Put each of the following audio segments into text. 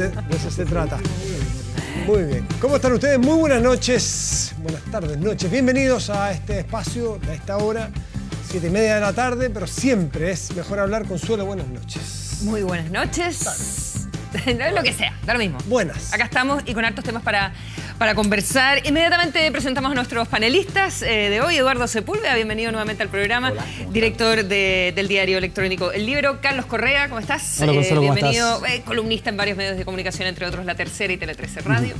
de eso se trata. Muy bien. ¿Cómo están ustedes? Muy buenas noches. Buenas tardes, noches. Bienvenidos a este espacio, a esta hora, 7:30 de la tarde, pero siempre es mejor hablar. Consuelo, buenas noches. Muy buenas noches. Lo que sea, da lo mismo. Buenas. Acá estamos y con hartos temas para conversar. Inmediatamente presentamos a nuestros panelistas de hoy. Eduardo Sepúlveda, bienvenido nuevamente al programa. Hola, Director del diario electrónico El Libro. Carlos Correa, ¿cómo estás? Hola, Consuelo, ¿cómo bienvenido. estás? Columnista en varios medios de comunicación, entre otros La Tercera y Tele 13 Radio.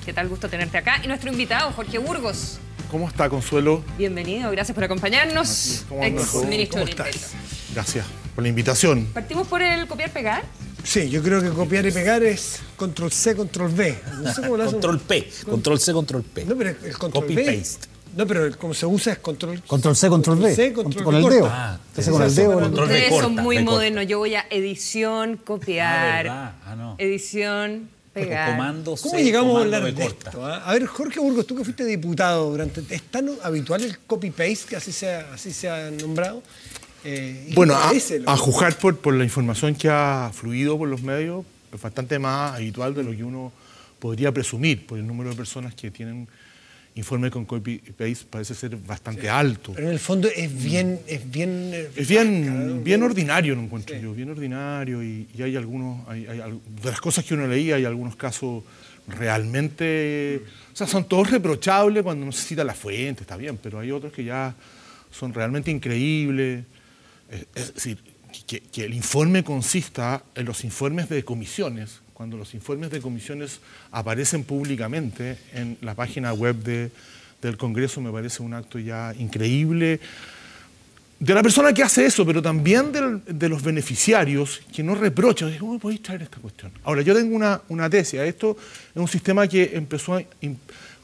¿Qué tal? Gusto tenerte acá. Y nuestro invitado, Jorge Burgos. ¿Cómo está, Consuelo? Bienvenido, gracias por acompañarnos. ¿Cómo andas? Ex ministro del ¿Cómo Interior. estás? Gracias por la invitación. Partimos por el copiar-pegar. Sí, yo creo que copiar y pegar es control C, control V. No sé cómo lo hacen. Control P, control C, control P. No, pero el control Copy V. paste. No, pero como se usa es control C, control V. C, control con el V. dedo. Ah, Entonces con el dedo. Control V Ustedes son corta, muy V corta. modernos. Yo voy a edición, copiar, ¿verdad? No. edición, pegar. Comando C, ¿Cómo llegamos a comando hablar V de corta. esto? A ver, Jorge Burgos, tú que fuiste diputado durante... ¿Es tan habitual el copy-paste, que así se ha nombrado? ¿Y Bueno, qué te parece, a juzgar por la información que ha fluido por los medios, es bastante más habitual de lo que uno podría presumir, por el número de personas que tienen informes con copy-paste parece ser bastante alto. Pero en el fondo es bien... Es bien ordinario, lo encuentro Sí. yo, bien ordinario, y hay algunos, de las cosas que uno leía, hay algunos casos realmente, o sea, son todos reprochables cuando no se cita la fuente, está bien, pero hay otros que ya son realmente increíbles. Es decir, que el informe consista en los informes de comisiones, cuando los informes de comisiones aparecen públicamente en la página web del Congreso, me parece un acto ya increíble de la persona que hace eso, pero también de los beneficiarios que no reprochan. ¿Cómo podéis traer esta cuestión? Ahora, yo tengo una tesis. Esto es un sistema que empezó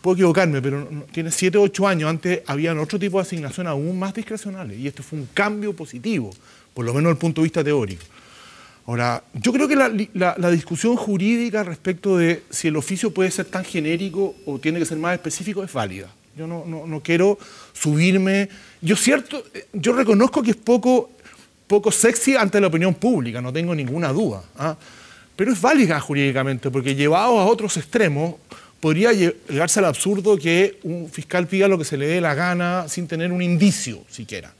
puedo equivocarme, pero tiene 7 o 8 años. Antes habían otro tipo de asignación aún más discrecionales, y esto fue un cambio positivo, por lo menos desde el punto de vista teórico. Ahora, yo creo que la discusión jurídica respecto de si el oficio puede ser tan genérico o tiene que ser más específico es válida. Yo no quiero subirme. Yo reconozco que es poco sexy ante la opinión pública, no tengo ninguna duda. Pero es válida jurídicamente, porque llevado a otros extremos, podría llegarse al absurdo que un fiscal pida lo que se le dé la gana sin tener un indicio siquiera.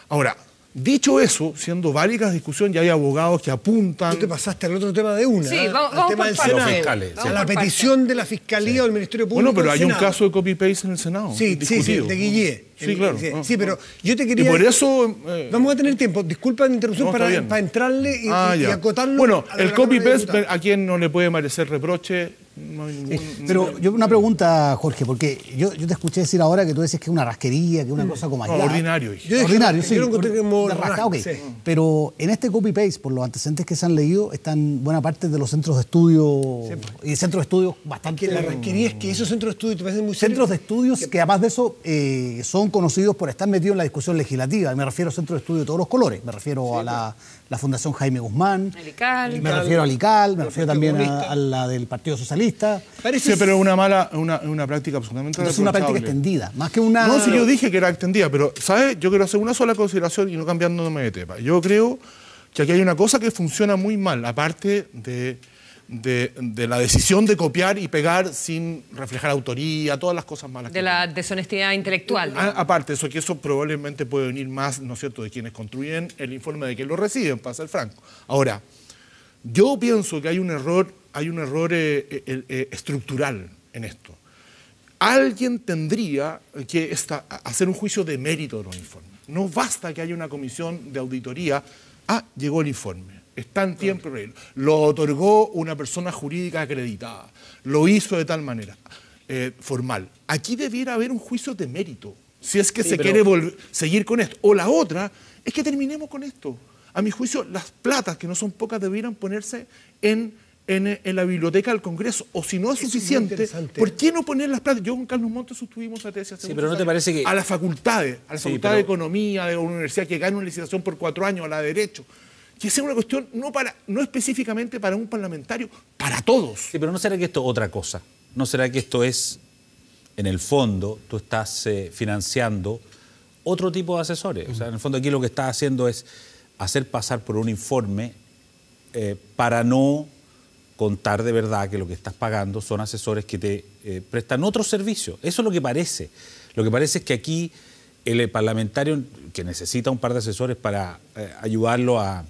Ahora, dicho eso, siendo válida la discusión, ya hay abogados que apuntan... Tú te pasaste al otro tema de una. Sí, al vamos tema por del partes. Senado. Los fiscales, A sí. la Vamos por petición de la Fiscalía o del Ministerio Público. Bueno, pero del hay un Senado. caso de copy-paste en el Senado. Sí, discutido. de Guillé. Sí, claro. Sí, pero yo te quería... Y por eso... Vamos a tener tiempo. Disculpa la interrupción No, está bien. para entrarle y ya. acotarlo. Bueno, a la el Cámara de copy-paste, Diputados. a quien no le puede merecer reproche, no hay ningún... Pero yo una pregunta, Jorge, porque yo te escuché decir ahora que tú decías que es una rasquería, que es una cosa como No, allá. ordinario, dije. Yo dije, Ordinario, sí. yo lo encontré como de rasca, rasca, ok. sí. Pero en este copy-paste, por los antecedentes que se han leído, están buena parte de los centros de estudio y centros de estudios bastante... Que la rasquería es que esos centros de estudio te parecen muy serios. Centros de estudios que además de eso son conocidos por estar metidos en la discusión legislativa. Me refiero a centros de estudio de todos los colores. Me refiero a la Fundación Jaime Guzmán. El ICAL. Me refiero al ICAL, me el refiero Partido también Comunista. a la del Partido Socialista. Parece Sí, pero es una práctica absolutamente Es una práctica reprochable. extendida, más que una... No, si yo dije que era extendida, pero, ¿sabes? Yo quiero hacer una sola consideración y no cambiándome de tema. Yo creo que aquí hay una cosa que funciona muy mal, aparte de la decisión de copiar y pegar sin reflejar autoría, todas las cosas malas. De la deshonestidad intelectual. Aparte, eso probablemente puede venir más, ¿no es cierto?, de quienes construyen el informe de quienes lo reciben, para ser franco. Ahora, yo pienso que hay un error estructural en esto. Alguien tendría que hacer un juicio de mérito de los informes. No basta que haya una comisión de auditoría. Llegó el informe. Está en tiempo y regla. Lo otorgó una persona jurídica acreditada. Lo hizo de tal manera formal. Aquí debiera haber un juicio de mérito, si es que quiere seguir con esto. O la otra es que terminemos con esto. A mi juicio, las platas, que no son pocas, debieran ponerse en la biblioteca del Congreso. O si no es Eso es muy suficiente, interesante. ¿por qué no poner las platas? Yo con Carlos Montes sustuvimos esa tesis hace Sí, pero muchos ¿no te años. parece que- A las facultades, Sí, de pero- Economía, de una universidad que gane una licitación por 4 años, a la de Derecho. Que sea una cuestión no específicamente para un parlamentario, para todos. Sí, pero ¿no será que esto es otra cosa? ¿No será que esto es, en el fondo, tú estás financiando otro tipo de asesores? O sea, en el fondo aquí lo que estás haciendo es hacer pasar por un informe para no contar de verdad que lo que estás pagando son asesores que te prestan otros servicios. Eso es lo que parece. Lo que parece es que aquí el parlamentario que necesita un par de asesores para ayudarlo a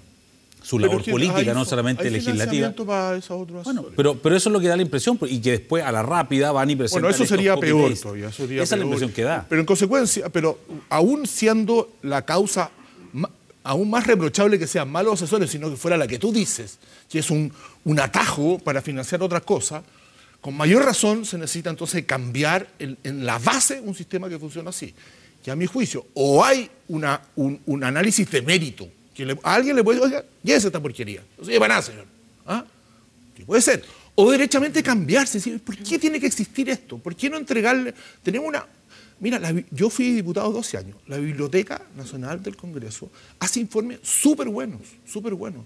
su labor política, no solamente legislativa. Para esos otros bueno, pero eso es lo que da la impresión, y que después a la rápida van y presentan. Bueno, eso sería peor paste. todavía. Esa es la impresión que da. Pero en consecuencia, aún siendo la causa aún más reprochable que sean malos asesores, sino que fuera la que tú dices, que es un atajo para financiar otras cosas, con mayor razón se necesita entonces cambiar en la base un sistema que funciona así. Que a mi juicio, o hay un análisis de mérito, que a alguien le puede decir, oiga, llévese esta porquería, no se lleva nada, señor. ¿Ah? Que puede ser. O derechamente cambiarse, decir, ¿por qué tiene que existir esto? ¿Por qué no entregarle? Tenemos una... Mira, yo fui diputado 12 años. La Biblioteca Nacional del Congreso hace informes súper buenos, súper buenos.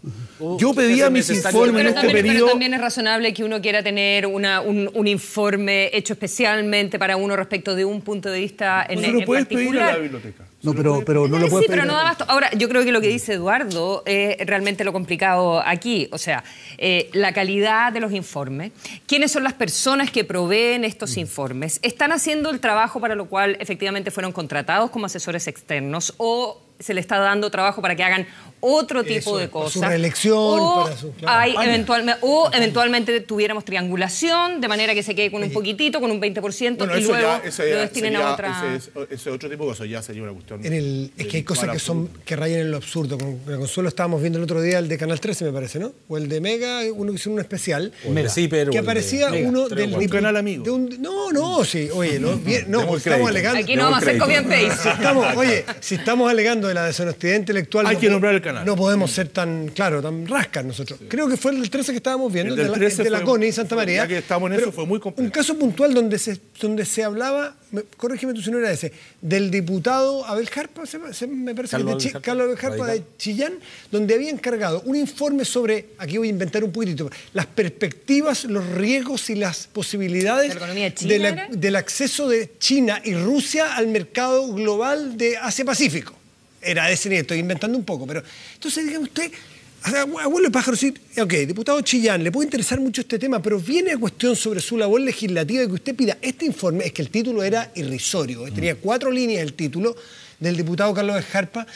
Yo pedía mis informes en este periodo... Pero también es razonable que uno quiera tener un informe hecho especialmente para uno respecto de un punto de vista en particular. No lo puedes pedir a la biblioteca. No, pero no lo puedes pedir. Sí, pero no da basto. Ahora, yo creo que lo que dice Eduardo es realmente lo complicado aquí. O sea, la calidad de los informes, quiénes son las personas que proveen estos informes, están haciendo el trabajo para lo cual efectivamente fueron contratados como asesores externos o se le está dando trabajo para que hagan otro tipo de cosas. Su reelección, eventualmente tuviéramos triangulación, de manera que se quede con un poquitito, con un 20%, bueno, y luego lo destinen sería, a otra... Ese otro tipo de cosas ya sería una cuestión... Es que hay cosas que rayan en lo absurdo. Con Consuelo estábamos viendo el otro día el de Canal 13, me parece, ¿no? O el de Mega, uno que hizo un especial. Que aparecía uno del... Un canal amigo. Sí. Oye, pues estamos alegando... Aquí no vamos a hacer copy and paste. Si estamos alegando de la deshonestidad intelectual... Hay que nombrar el canal. No podemos ser tan rascas nosotros. Sí. Creo que fue el 13 que estábamos viendo, el de la CONI, Santa María. Ya que estamos en eso, fue muy complejo. Un caso puntual donde se hablaba, corrígeme tú si no era ese, del diputado Abel Jarpa, me parece Carlos Abel Jarpa de Chillán, donde había encargado un informe sobre, aquí voy a inventar un poquitito, las perspectivas, los riesgos y las posibilidades del acceso de China y Rusia al mercado global de Asia-Pacífico. Era de ese nivel, estoy inventando un poco, pero entonces dígame usted, abuelo de pájaro, sí, ok, diputado Chillán, le puede interesar mucho este tema, pero viene a cuestión sobre su labor legislativa y que usted pida este informe, es que el título era irrisorio, tenía 4 líneas el título del diputado Carlos Jarpa,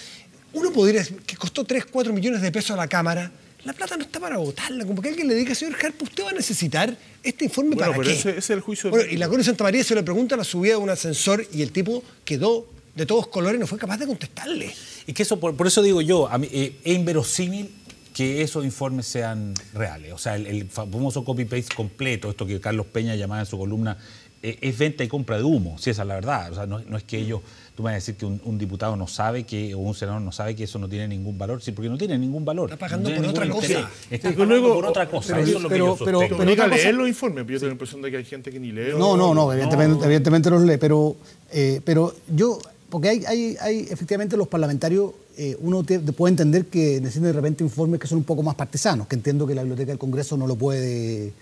uno podría decir que costó 3-4 millones de pesos a la Cámara, la plata no está para votarla, como que alguien le diga, señor Jarpa, usted va a necesitar este informe para qué. Ese es el juicio. Bueno, y la Corte de Santa María se le pregunta a la subida de un ascensor y el tipo quedó de todos colores, no fue capaz de contestarle. Y que eso, por eso digo yo, a mí, es inverosímil que esos informes sean reales. O sea, el famoso copy-paste completo, esto que Carlos Peña llamaba en su columna, es venta y compra de humo, si esa es la verdad. O sea, no es que ellos, tú me vas a decir que un diputado no sabe que, o un senador no sabe que eso no tiene ningún valor, sí, porque no tiene ningún valor. Está pagando por otra cosa. Está pagando por otra cosa. Eso es lo que yo sostengo. Pero no leer los informes, yo tengo la impresión de que hay gente que ni lee. No, evidentemente los lee, pero yo... Porque hay efectivamente los parlamentarios, uno puede entender que necesitan de repente informes que son un poco más partisanos, que entiendo que la Biblioteca del Congreso no lo puede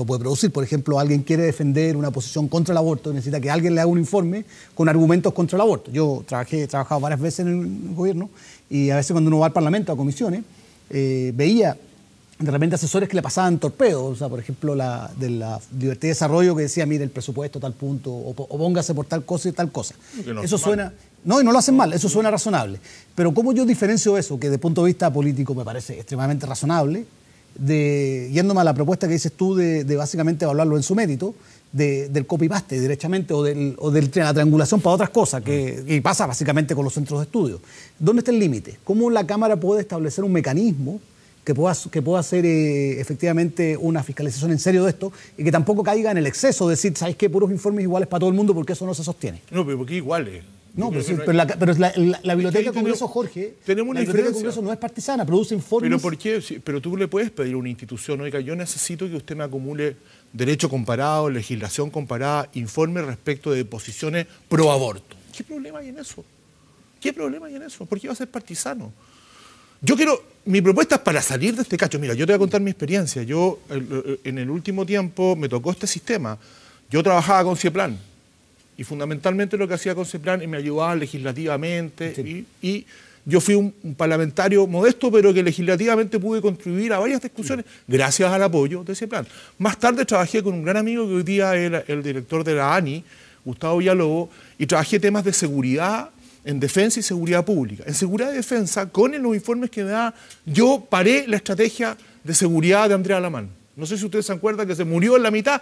producir. Por ejemplo, alguien quiere defender una posición contra el aborto, necesita que alguien le haga un informe con argumentos contra el aborto. Yo he trabajado varias veces en el gobierno y a veces cuando uno va al Parlamento, a comisiones, veía de repente asesores que le pasaban torpedos, o sea, por ejemplo, de la Libertad y Desarrollo que decía, mire, el presupuesto tal punto, o póngase por tal cosa y tal cosa. Eso suena... No, y no lo hacen mal, eso suena razonable. Pero ¿cómo yo diferencio eso, que de punto de vista político me parece extremadamente razonable, yéndome a la propuesta que dices tú de básicamente evaluarlo en su mérito, del copy-paste directamente, o de la triangulación para otras cosas, que pasa básicamente con los centros de estudio? ¿Dónde está el límite? ¿Cómo la Cámara puede establecer un mecanismo que pueda hacer efectivamente una fiscalización en serio de esto y que tampoco caiga en el exceso de decir, ¿sabes qué? Puros informes iguales para todo el mundo, porque eso no se sostiene? No, pero ¿por qué iguales? No, pero la Biblioteca del Congreso, Jorge, tenemos una la Biblioteca del Congreso no es partisana, produce informes... ¿Pero por qué? Pero tú le puedes pedir a una institución, oiga, yo necesito que usted me acumule derecho comparado, legislación comparada, informes respecto de posiciones pro aborto. ¿Qué problema hay en eso? ¿Por qué va a ser partisano? Mi propuesta es para salir de este cacho. Mira, yo te voy a contar mi experiencia. Yo, en el último tiempo, me tocó este sistema. Yo trabajaba con CIEPLAN y fundamentalmente lo que hacía con CIEPLAN es me ayudaba legislativamente y yo fui un parlamentario modesto, pero que legislativamente pude contribuir a varias discusiones gracias al apoyo de ese plan. Más tarde trabajé con un gran amigo que hoy día es el director de la ANI, Gustavo Villalobos, y trabajé temas de seguridad en defensa y seguridad pública. En seguridad y defensa, con los informes que me da, yo paré la estrategia de seguridad de Andrea Alamán. No sé si ustedes se acuerdan que se murió en la mitad.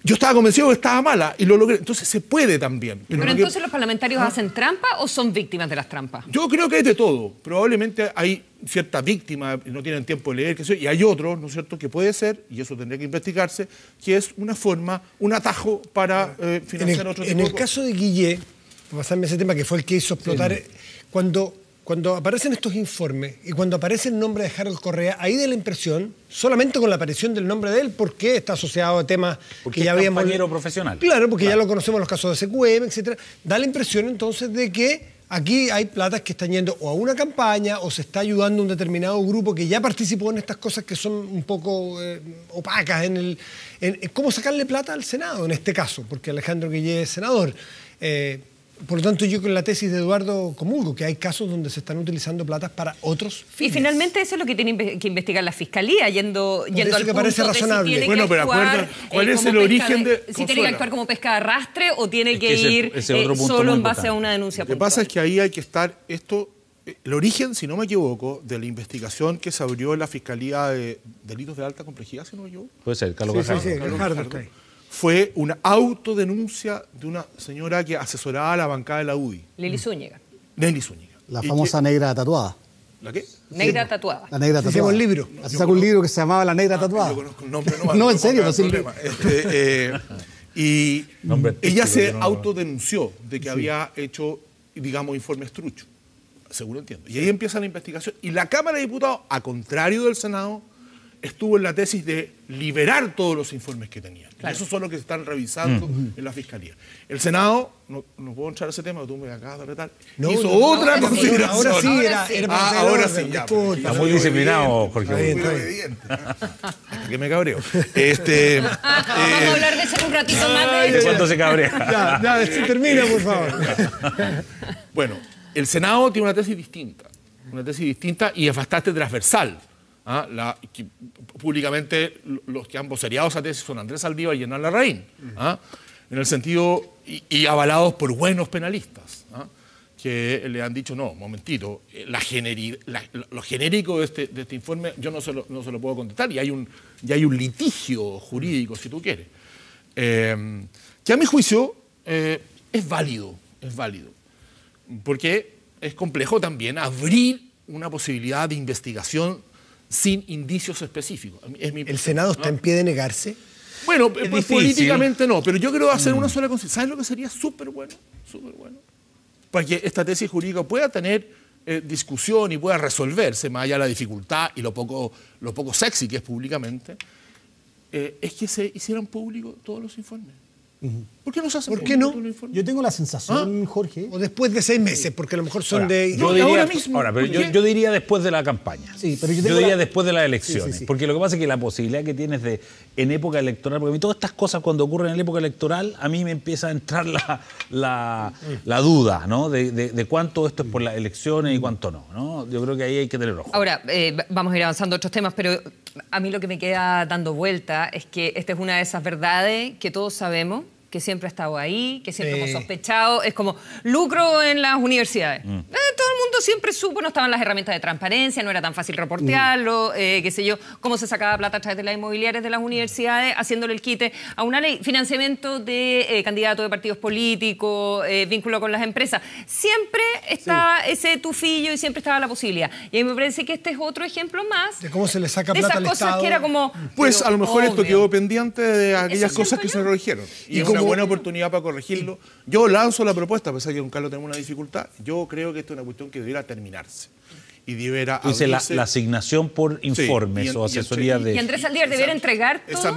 Yo estaba convencido que estaba mala y lo logré. Entonces se puede también. Pero entonces los parlamentarios hacen trampa o son víctimas de las trampas. Yo creo que es de todo. Probablemente hay ciertas víctimas, no tienen tiempo de leer, y hay otros, ¿no es cierto?, que puede ser, y eso tendría que investigarse, que es una forma, un atajo para financiar otro tipo En de el cosas. caso de Guillé, para pasarme ese tema, que fue el que hizo explotar, cuando aparecen estos informes y cuando aparece el nombre de Harold Correa, ahí da la impresión, solamente con la aparición del nombre de él, porque está asociado a temas Porque que ya es habíamos... compañero profesional. Claro, porque ya lo conocemos en los casos de SQM, etc. Da la impresión entonces de que aquí hay platas que están yendo o a una campaña o se está ayudando a un determinado grupo que ya participó en estas cosas que son un poco opacas en cómo sacarle plata al Senado en este caso, porque Alejandro Guillé es senador. Por lo tanto, yo con la tesis de Eduardo comulgo que hay casos donde se están utilizando platas para otros fines. Y finalmente eso es lo que tiene que investigar la Fiscalía, yendo eso al que parece punto de razonable. si tiene Bueno, que pero actuar, acuérdate, ¿cuál es como el pesca origen de si tiene que Consuela? actuar como pesca de arrastre o tiene Es que que ese- ir ese otro punto solo muy en base a importante. una denuncia Lo que puntual. pasa es que ahí hay que estar el origen, si no me equivoco, de la investigación que se abrió en la Fiscalía de Delitos de Alta Complejidad, si no me equivoco, Puede ser, Carlos Sí, sí, Gajardo. sí, Carlos Gajardo Gajardo, está ahí. fue una autodenuncia de una señora que asesoraba a la bancada de la UDI, Lili Zúñiga, Nelly Zúñiga. La Y famosa negra tatuada. ¿La qué? negra tatuada. La negra Se tatuada. llama un libro. Así sacó un libro que se llamaba La negra tatuada. Yo conozco el nombre nomás, No, en serio, ponga no, sí. problema. Y Nombre artístico, ella se que no- autodenunció de que había hecho, digamos, informes truchos, seguro entiendo. Y ahí empieza la investigación. Y la Cámara de Diputados, a contrario del Senado, estuvo en la tesis de liberar todos los informes que tenían. Claro. Y esos son los que se están revisando en la Fiscalía. El Senado, no puedo entrar a ese tema, tú me acabas de retar, No, hizo no, otra ahora sí, consideración. ahora sí, Ahora sí. era para hacer Ahora orden, sí, ya. disculpa. Está muy disciplinado, Jorge. Está bien, Muy está bien. obediente. Hasta que me cabreo. Vamos a hablar de eso en un ratito más. ¿De cuánto se cabrea? Ya, se termina, por favor. Bueno, el Senado tiene una tesis distinta y es bastante transversal. Públicamente los que han vocereado esa tesis son Andrés Saldívar y Hernán Larraín, en el sentido, y avalados por buenos penalistas, que le han dicho, no, momentito, lo genérico de este informe yo no se lo puedo contestar y hay un litigio jurídico, si tú quieres, que a mi juicio es válido, porque es complejo también abrir una posibilidad de investigación sin indicios específicos. ¿El Senado está en pie de negarse? Bueno, Es pues difícil. políticamente no, pero yo quiero hacer una sola cosa. ¿Sabes lo que sería súper bueno? Súper bueno. Para que esta tesis jurídica pueda tener discusión y pueda resolverse, más allá de la dificultad y lo poco sexy que es públicamente, es que se hicieran públicos todos los informes. ¿Por qué no se hacen ¿Por qué públicos no? todos los informes? Yo tengo la sensación, Jorge. O después de 6 meses, porque a lo mejor son Ahora, de... yo No, diría, ahora mismo, pero ¿por qué? yo diría después de la campaña. Sí, pero yo yo tengo diría la- después de las elecciones. Sí, sí. Porque lo que pasa es que la posibilidad que tienes en época electoral, porque a mí todas estas cosas cuando ocurren en la época electoral, a mí me empieza a entrar la duda, ¿no? De cuánto esto es por las elecciones y cuánto no. Yo creo que ahí hay que tener ojo. Ahora, vamos a ir avanzando a otros temas, pero a mí lo que me queda dando vuelta es que esta es una de esas verdades que todos sabemos, que siempre ha estado ahí, que siempre hemos sospechado. Es como lucro en las universidades. Todo el mundo siempre supo, no estaban las herramientas de transparencia, no era tan fácil reportearlo, qué sé yo, cómo se sacaba plata a través de las inmobiliarias de las universidades, haciéndole el quite a una ley. Financiamiento de candidatos de partidos políticos, vínculo con las empresas. Siempre estaba ese tufillo y siempre estaba la posibilidad. Y a mí me parece que este es otro ejemplo más De cómo se le saca de plata esas al cosas Estado. que era como... Pues pero a lo mejor esto obvio. quedó pendiente de aquellas Eso cosas siento que yo. se corrigieron. Y Y es una como- buena oportunidad para corregirlo. Yo lanzo la propuesta, a pesar de que con Carlos tenemos una dificultad. Yo creo que esto es una cuestión que debiera terminarse. Y debiera Dice abrirse. la asignación por informes y o asesoría Y de... Andrés Saldívar debiera entregar todo.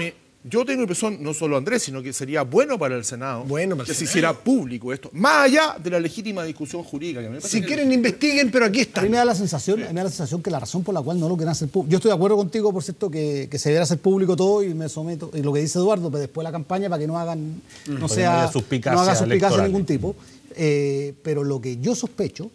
Yo tengo la impresión, no solo Andrés, sino que sería bueno para el Senado Bueno para el que se Senado. hiciera público esto, más allá de la legítima discusión jurídica. Que a mí me parece Si que- quieren, investiguen, pero aquí A está. mí me da la sensación, que la razón por la cual no lo quieren hacer público. Yo estoy de acuerdo contigo, por cierto, que se debiera hacer público todo y me someto. Y lo que dice Eduardo, pero después de la campaña para que no hagan, no no sea, haya suspicacia no haga suspicacia de electoral. ningún tipo. Pero lo que yo sospecho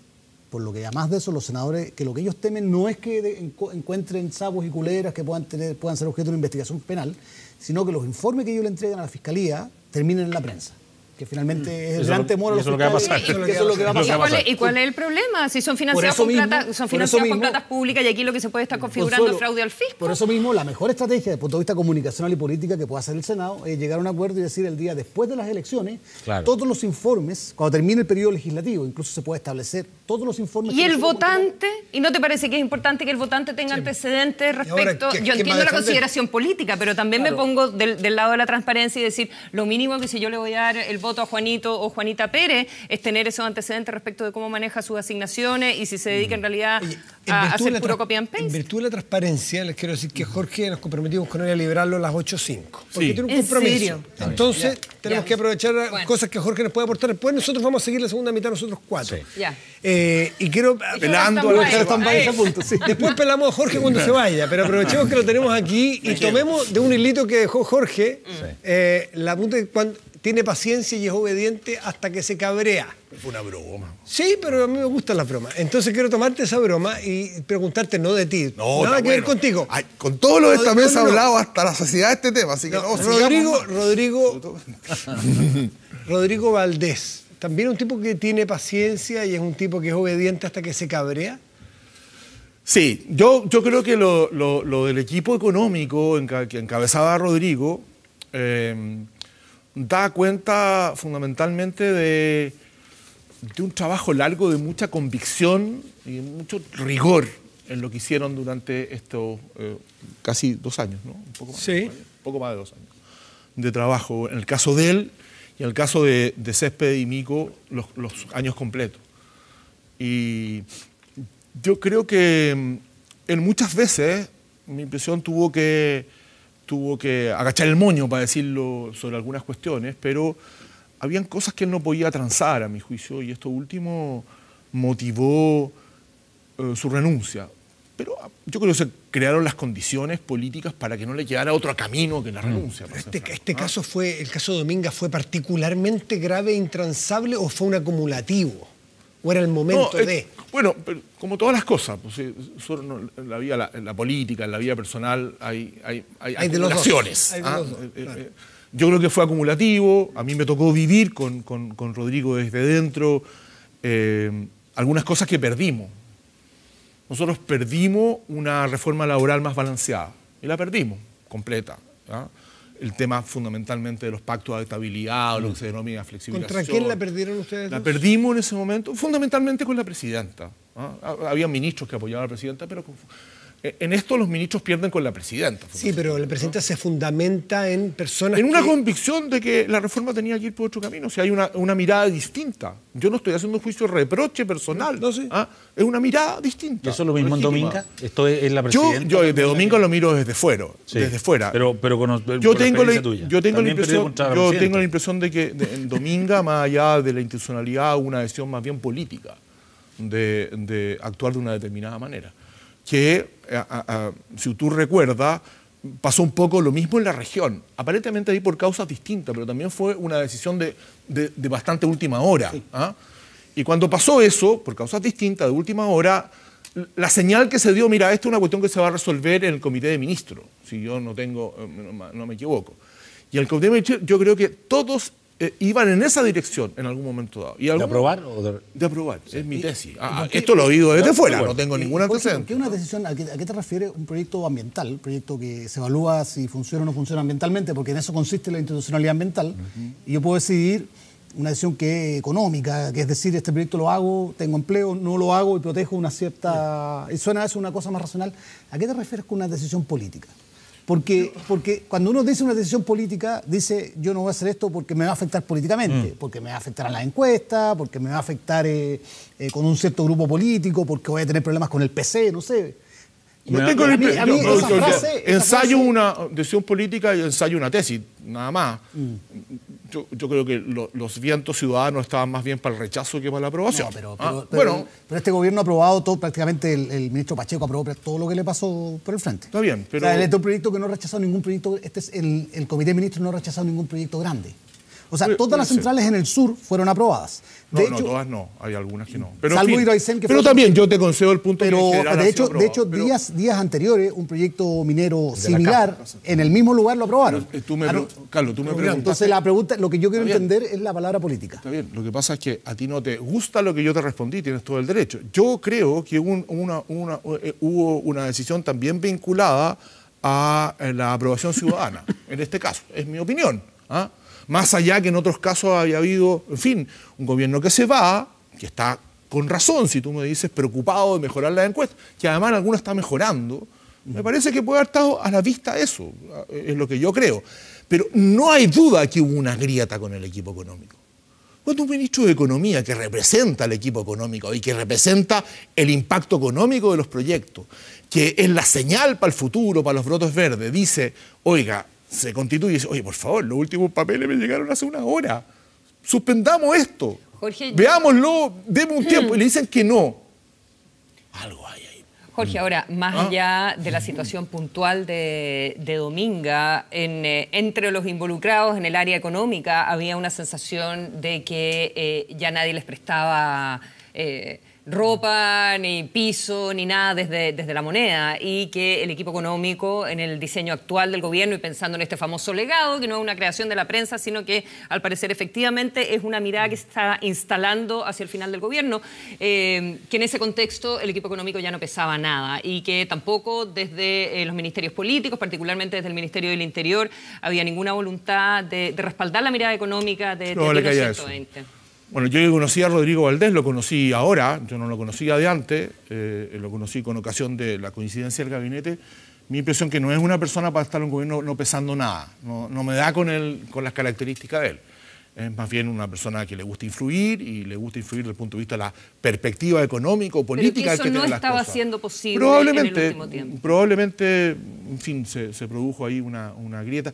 por lo que además de eso los senadores, que lo que ellos temen no es que encuentren sapos y culeras que puedan ser objeto de una investigación penal, sino que los informes que ellos le entregan a la Fiscalía terminen en la prensa. Que finalmente es el gran temor a los fiscales. Eso es lo que va a pasar. ¿Y cuál es el problema? Si son financiados con platas públicas y aquí lo que se puede estar configurando es fraude al fisco. Por eso mismo, la mejor estrategia desde el punto de vista comunicacional y política que puede hacer el Senado es llegar a un acuerdo y decir el día después de las elecciones, todos los informes, cuando termine el periodo legislativo, incluso se puede establecer todos los informes. ¿Y el votante? ¿Y no te parece que es importante que el votante tenga antecedentes respecto? Yo entiendo la consideración política, pero también me pongo del lado de la transparencia y decir, lo mínimo que si yo le voy a dar el voto a Juanito o Juanita Pérez es tener esos antecedentes respecto de cómo maneja sus asignaciones y si se dedica en realidad a hacer puro copy and paste. En virtud de la transparencia, les quiero decir que Jorge nos comprometimos con él a liberarlo a las 8:05. Porque tiene un compromiso. ¿Serio? Entonces, tenemos que aprovechar cosas que Jorge nos puede aportar. Después nosotros vamos a seguir la segunda mitad, nosotros 4. Sí. Y quiero... Después pelamos a Jorge cuando se vaya, pero aprovechemos que lo tenemos aquí y tomemos de un hilito que dejó Jorge la punta de cuando tiene paciencia y es obediente hasta que se cabrea. Fue una broma. Sí, pero a mí me gustan las bromas. Entonces quiero tomarte esa broma y preguntarte, no de ti, nada que ver contigo. Ay, con todo lo de esta mesa he hablado hasta la saciedad de este tema, así que Rodrigo Valdés, ¿también un tipo que tiene paciencia y es un tipo que es obediente hasta que se cabrea? Sí, yo creo que lo del equipo económico que encabezaba Rodrigo da cuenta fundamentalmente de un trabajo largo, de mucha convicción y de mucho rigor en lo que hicieron durante estos casi 2 años, ¿no? Un poco más, sí. Un poco más de 2 años de trabajo. En el caso de él y en el caso de Césped y Mico, los años completos. Y yo creo que él muchas veces, mi impresión, tuvo que agachar el moño, para decirlo, sobre algunas cuestiones, pero habían cosas que él no podía transar, a mi juicio, y esto último motivó su renuncia. Pero yo creo que se crearon las condiciones políticas para que no le quedara otro camino que la renuncia. El caso Dominga, ¿fue particularmente grave e intransable o fue un acumulativo? ¿O era el momento de...? Bueno, pero como todas las cosas, pues, en la política, en la vida personal, hay acumulaciones. Yo creo que fue acumulativo. A mí me tocó vivir con Rodrigo desde dentro algunas cosas que perdimos. Nosotros perdimos una reforma laboral más balanceada y la perdimos completa. El tema fundamentalmente de los pactos de estabilidad o lo que se denomina flexibilización. ¿Contra quién la perdieron ustedes? La perdimos en ese momento fundamentalmente con la presidenta. Había ministros que apoyaban a la presidenta, pero en esto los ministros pierden con la presidenta. Sí, pero la presidenta se fundamenta en personas en una convicción de que la reforma tenía que ir por otro camino. O sea, hay una mirada distinta. Yo no estoy haciendo un juicio de reproche personal. No, sí. Es una mirada distinta. ¿Eso es lo mismo en Dominga? ¿Esto es la presidenta? Yo de Dominga lo miro desde fuera. Sí, desde fuera. Pero yo tengo la impresión de que en Dominga, más allá de la institucionalidad, hubo una decisión más bien política de actuar de una determinada manera. Que, si tú recuerdas, pasó un poco lo mismo en la región. Aparentemente ahí por causas distintas, pero también fue una decisión de bastante última hora. Sí. Y cuando pasó eso, por causas distintas, de última hora, la señal que se dio, mira, esta es una cuestión que se va a resolver en el Comité de Ministros, si yo no me equivoco. Y el Comité de Ministros, yo creo que todos iban en esa dirección en algún momento dado. ¿De aprobar? De aprobar, sí. Es mi tesis. Esto lo he oído desde fuera, no tengo ningún antecedente. ¿Qué una decisión, a qué te refieres? Un proyecto ambiental, un proyecto que se evalúa si funciona o no funciona ambientalmente, porque en eso consiste la institucionalidad ambiental, y yo puedo decidir una decisión que es económica, que es decir, este proyecto lo hago, tengo empleo, no lo hago y protejo una cierta... Y suena eso una cosa más racional. ¿A qué te refieres con una decisión política? Porque cuando uno dice una decisión política, dice yo no voy a hacer esto porque me va a afectar políticamente, porque me va a afectar a la encuesta, porque me va a afectar con un cierto grupo político, porque voy a tener problemas con el PC, no sé. Ensayo una decisión política y ensayo una tesis, nada más. Yo creo que los vientos ciudadanos estaban más bien para el rechazo que para la aprobación. No, pero este gobierno ha aprobado todo, prácticamente el ministro Pacheco aprobó todo lo que le pasó por el frente. Está bien, pero... O sea, este es un proyecto que no ha rechazado ningún proyecto, el Comité de Ministros no ha rechazado ningún proyecto grande. O sea, todas las centrales en el sur fueron aprobadas. No, todas no, hay algunas que no. Pero, salvo en fin, Hidroaicén, que pero fue... también yo te concedo el punto pero, que en general de hecho, ha sido aprobado. días anteriores, un proyecto minero similar, en el mismo lugar lo aprobaron. Carlos, tú me preguntaste... Entonces, la pregunta, lo que yo quiero entender es la palabra política. Está bien, lo que pasa es que a ti no te gusta lo que yo te respondí, tienes todo el derecho. Yo creo que hubo una decisión también vinculada a la aprobación ciudadana, en este caso, es mi opinión. Más allá que en otros casos había habido, en fin, un gobierno que se va, que está con razón, si tú me dices, preocupado de mejorar la encuesta, que además alguna está mejorando, me parece que puede haber estado a la vista eso, es lo que yo creo. Pero no hay duda que hubo una grieta con el equipo económico. Cuando un ministro de Economía que representa al equipo económico y que representa el impacto económico de los proyectos, que es la señal para el futuro, para los brotes verdes, dice, oiga, se constituye y dice, oye, por favor, los últimos papeles me llegaron hace una hora, suspendamos esto, Jorge, veámoslo, demos un tiempo, y le dicen que no. Algo hay ahí. Jorge, ahora, más allá de la situación puntual de Dominga, entre los involucrados en el área económica había una sensación de que ya nadie les prestaba ropa, ni piso, ni nada desde la moneda, y que el equipo económico en el diseño actual del gobierno y pensando en este famoso legado, que no es una creación de la prensa, sino que al parecer efectivamente es una mirada que se está instalando hacia el final del gobierno, que en ese contexto el equipo económico ya no pesaba nada y que tampoco desde los ministerios políticos, particularmente desde el Ministerio del Interior, había ninguna voluntad de respaldar la mirada económica de no, los 120. Bueno, yo que conocí a Rodrigo Valdés, lo conocí ahora, yo no lo conocía de antes, lo conocí con ocasión de la coincidencia del gabinete. Mi impresión es que no es una persona para estar en un gobierno no pesando nada, no me da con las características de él. Es más bien una persona que le gusta influir y le gusta influir desde el punto de vista de la perspectiva económico-política que tiene las cosas. Pero eso no estaba siendo posible en el último tiempo. Probablemente, en fin, se produjo ahí una grieta.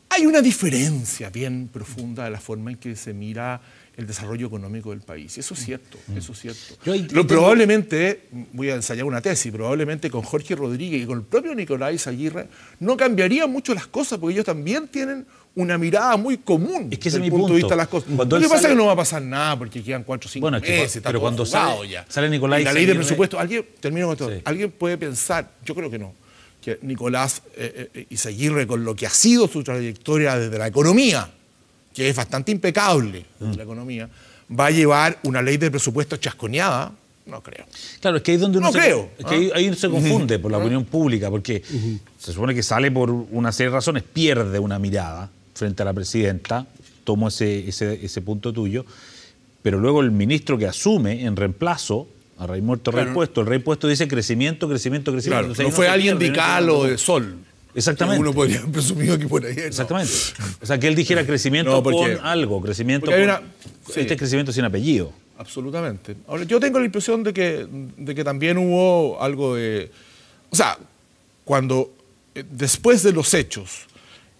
Hay una diferencia bien profunda de la forma en que se mira el desarrollo económico del país. Eso es cierto, eso es cierto. Probablemente, voy a ensayar una tesis, probablemente con Jorge Rodríguez y con el propio Nicolás Aguirre no cambiarían mucho las cosas porque ellos también tienen una mirada muy común desde el punto de vista de las cosas. Lo que pasa es que no va a pasar nada porque quedan 4 o 5 meses, está pero todo cuando sale Nicolás y la ley de presupuesto, termino con esto, alguien puede pensar, yo creo que no, que Nicolás Izaguirre, con lo que ha sido su trayectoria desde la economía, que es bastante impecable desde la economía, va a llevar una ley de presupuesto chasconeada. No creo. Claro, es que ahí es donde uno ahí se confunde por la opinión pública, porque se supone que sale por una serie de razones, pierde una mirada frente a la presidenta, tomo ese punto tuyo, pero luego el ministro que asume en reemplazo a Rey Muerto, Rey Puesto, el Rey Puesto dice crecimiento. Claro, Entonces, no fue alguien de Cal o de Sol. Exactamente. Uno podría haber presumido que por ahí. No. Exactamente. O sea, que él dijera crecimiento con algo, crecimiento con... Este es crecimiento sin apellido. Absolutamente. Ahora, yo tengo la impresión de que también hubo algo de... O sea, cuando después de los hechos,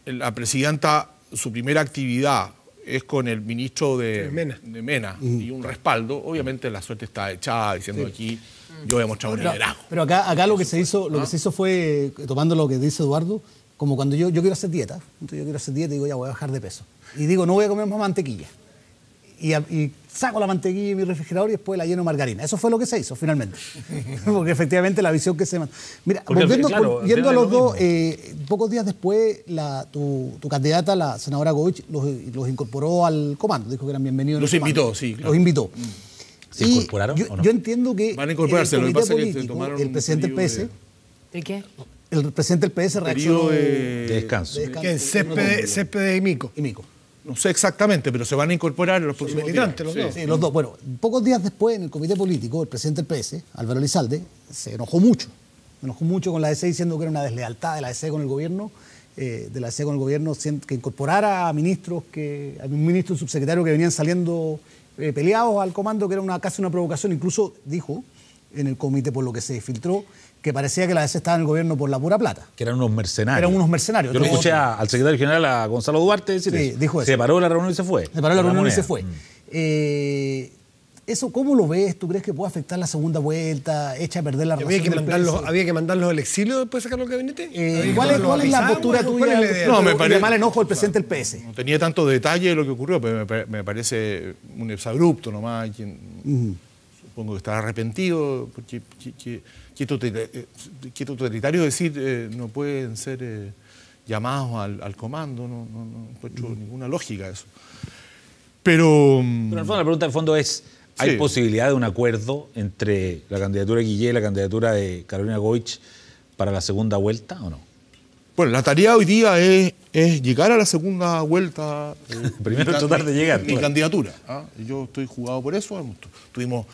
la presidenta, su primera actividad es con el ministro de Mena y un respaldo, obviamente la suerte está echada diciendo aquí yo voy a mostrar un liderazgo. Pero acá lo que se hizo fue, tomando lo que dice Eduardo, como cuando yo quiero hacer dieta, entonces yo quiero hacer dieta y digo ya voy a bajar de peso. Y digo no voy a comer más mantequilla. Y saco la mantequilla de mi refrigerador y después la lleno de margarina. Eso fue lo que se hizo finalmente. Porque efectivamente la visión que se... Mira, volviendo a los dos, pocos días después tu candidata, la senadora Goich, los incorporó al comando. Dijo que eran bienvenidos. Los invitó, sí. Claro. Los invitó. ¿Se incorporaron o no? Yo entiendo que van a incorporarse, el comité que político, tomaron el presidente del PS... ¿De qué? El presidente del PS reaccionó... De descanso. Que es Céspedes y Mico. No sé exactamente, pero se van a incorporar en los próximos días. Los dos. Sí, los dos. Bueno, pocos días después, en el comité político, el presidente del PS, Álvaro Elizalde, se enojó mucho. Con la DC diciendo que era una deslealtad de la DC con el gobierno, que incorporara a ministros, a un ministro y un subsecretario que venían saliendo peleados al comando, que era casi una provocación. Incluso dijo en el comité, por lo que se filtró, que parecía que la DC estaba en el gobierno por la pura plata. Que eran unos mercenarios. Yo lo escuché al secretario general, a Gonzalo Duarte, decir eso. Dijo eso. Se paró la reunión y se fue. Se ¿Eso cómo lo ves? ¿Tú crees que puede afectar la segunda vuelta? ¿Echa a perder la relación del PS? ¿Había que mandarlos al exilio después de sacarlo del gabinete? ¿Cuál es la postura tuya? ¿Cuál es la idea? No, me parece- de mal enojo del presidente del PS. No tenía tanto detalle de lo que ocurrió, pero me parece un exabrupto nomás. Supongo que estará arrepentido, porque qué totalitario decir no pueden ser llamados al comando, no encuentro ninguna lógica eso. Pero Pero en el fondo, la pregunta de fondo es, ¿hay Sí. posibilidad de un acuerdo entre la candidatura de Guillé y la candidatura de Carolina Goich para la segunda vuelta o no? bueno, la tarea hoy día es llegar a la segunda vuelta. Primero tratar de llegar, Mi claro. candidatura. Yo estoy jugado por eso. Tuvimos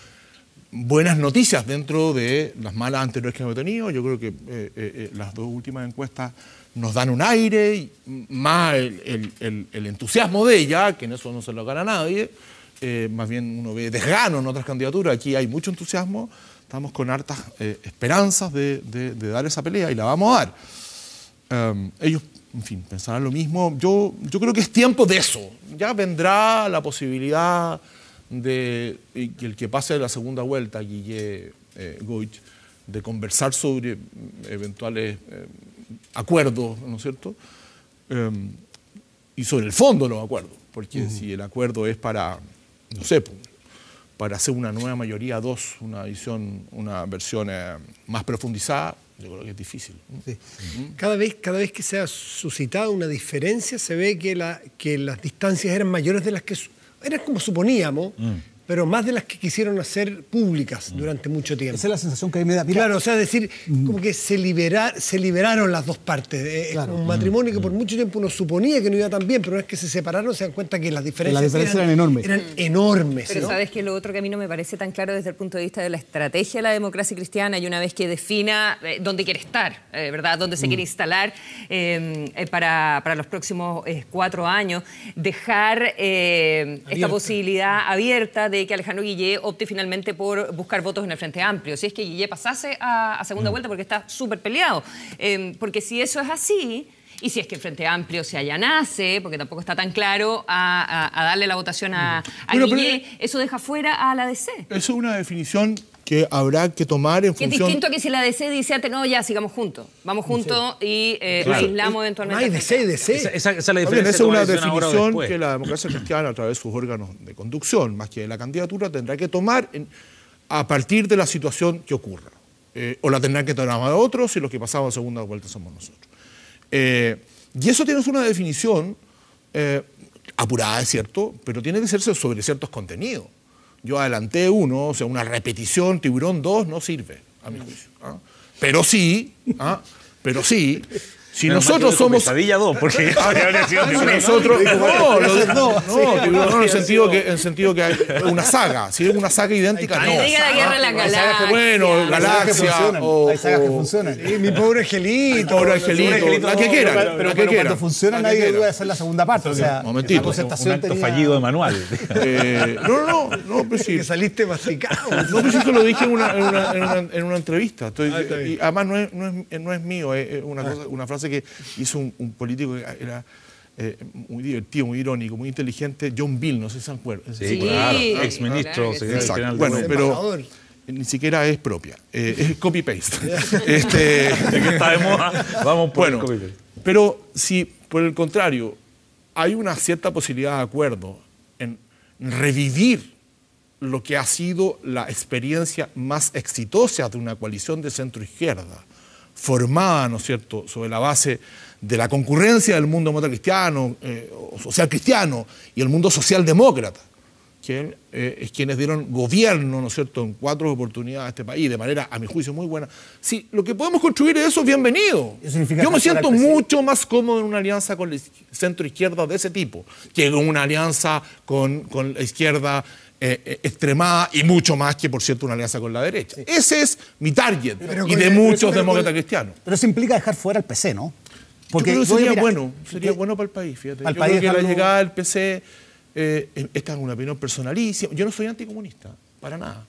buenas noticias dentro de las malas anteriores que hemos tenido. Yo creo que las dos últimas encuestas nos dan un aire, y más el entusiasmo de ella, que en eso no se lo gana nadie. Más bien uno ve desgano en otras candidaturas. Aquí hay mucho entusiasmo. Estamos con hartas esperanzas de dar esa pelea y la vamos a dar. Ellos, en fin, pensarán lo mismo. Yo creo que es tiempo de eso. Ya vendrá la posibilidad de que el que pase de la segunda vuelta, Guillé Goich, de conversar sobre eventuales acuerdos, ¿no es cierto? Y sobre el fondo de los acuerdos, porque si el acuerdo es para, no sé, para hacer una nueva mayoría 2, una versión más profundizada, yo creo que es difícil. Sí. Cada vez que se ha suscitado una diferencia, se ve que las distancias eran mayores de las que... Eran como suponíamos, pero más de las que quisieron hacer públicas durante mucho tiempo. Esa es la sensación que a mí me da. Mira, Claro, o sea, es decir, como que se liberaron las dos partes. Es Claro. como un matrimonio que por mucho tiempo uno suponía que no iba tan bien, pero una vez que se separaron se dan cuenta que las diferencias, eran enormes. Eran enormes. Pero ¿no? sabes que lo otro que a mí no me parece tan claro desde el punto de vista de la estrategia de la democracia cristiana, y una vez que defina dónde quiere estar, ¿verdad? Dónde se quiere instalar para los próximos 4 años, dejar esta posibilidad abierta de que Alejandro Guillé opte finalmente por buscar votos en el Frente Amplio. Si es que Guillé pasase a segunda vuelta, porque está súper peleado. Porque si eso es así, y si es que el Frente Amplio se allanase, porque tampoco está tan claro, a darle la votación a Bueno, Guillé, eso deja fuera a la DC. Eso es una definición que habrá que tomar en Que es función... distinto a que si la DC dice antes, no, ya, sigamos juntos. Vamos juntos y aislamos eventualmente. No hay al Frente DC. Esa es la Está bien, diferencia. esa es de una tomar decisión ahora o definición después. que la democracia cristiana, a través de sus órganos de conducción, más que de la candidatura, tendrá que tomar a partir de la situación que ocurra. O la tendrán que tomar otros, y los que pasamos a segunda vuelta somos nosotros. Y eso tiene una definición apurada, es cierto, pero tiene que hacerse sobre ciertos contenidos. Yo adelanté uno, o sea, una repetición, Tiburón 2, no sirve, a mi juicio. Pero sí, si Menos mal nosotros que dijo somos... Pesadilla 2, porque habría sido Si Tiburón. nosotros, Tiburón no, en el sentido que hay una saga. Si es una saga idéntica, no. Diga la Guerra de las Galaxias. Bueno, Galaxia o... hay sagas que funcionan. Sí, mi pobre angelito. Pobre Angelito, la que quieran. Pero la que quieran. cuando funciona La que nadie quieran. duda de hacer la segunda parte. O sea, Momentito. la concertación Un acto tenía- fallido de manual. No, pues sí. Que saliste masticado. No, pues eso lo dije en una entrevista. Está bien. Y además no es mío, es una frase que hizo un político que era muy divertido, muy irónico, muy inteligente, John Bill, no sé si se acuerdan. Sí, claro. Ex ministro, claro que sí. secretario Exacto. general de Bueno, la pero Embajador. ni siquiera es propia, es copy-paste. Ya que está de moda, vamos por el Bueno, copy-paste. pero si por el contrario hay una cierta posibilidad de acuerdo en revivir lo que ha sido la experiencia más exitosa de una coalición de centro-izquierda, formada, ¿no es cierto?, sobre la base de la concurrencia del mundo demócrata cristiano, o social cristiano, y el mundo socialdemócrata, que es quienes dieron gobierno, ¿no es cierto?, en 4 oportunidades a este país, de manera, a mi juicio, muy buena. Si lo que podemos construir es eso, bienvenido. Eso significa Yo me dejar fuera siento al presidente. mucho más cómodo en una alianza con la centro-izquierda de ese tipo, que en una alianza con la izquierda extremada, y mucho más que, por cierto, una alianza con la derecha. Ese es mi target, y de muchos demócratas cristianos. Pero eso implica dejar fuera al PC, ¿no? Yo creo que oye, sería mira, bueno para el país, fíjate. Para el Yo país creo que la dejarlo- llegada del PC, esta es una opinión personalísima. Yo no soy anticomunista, para nada.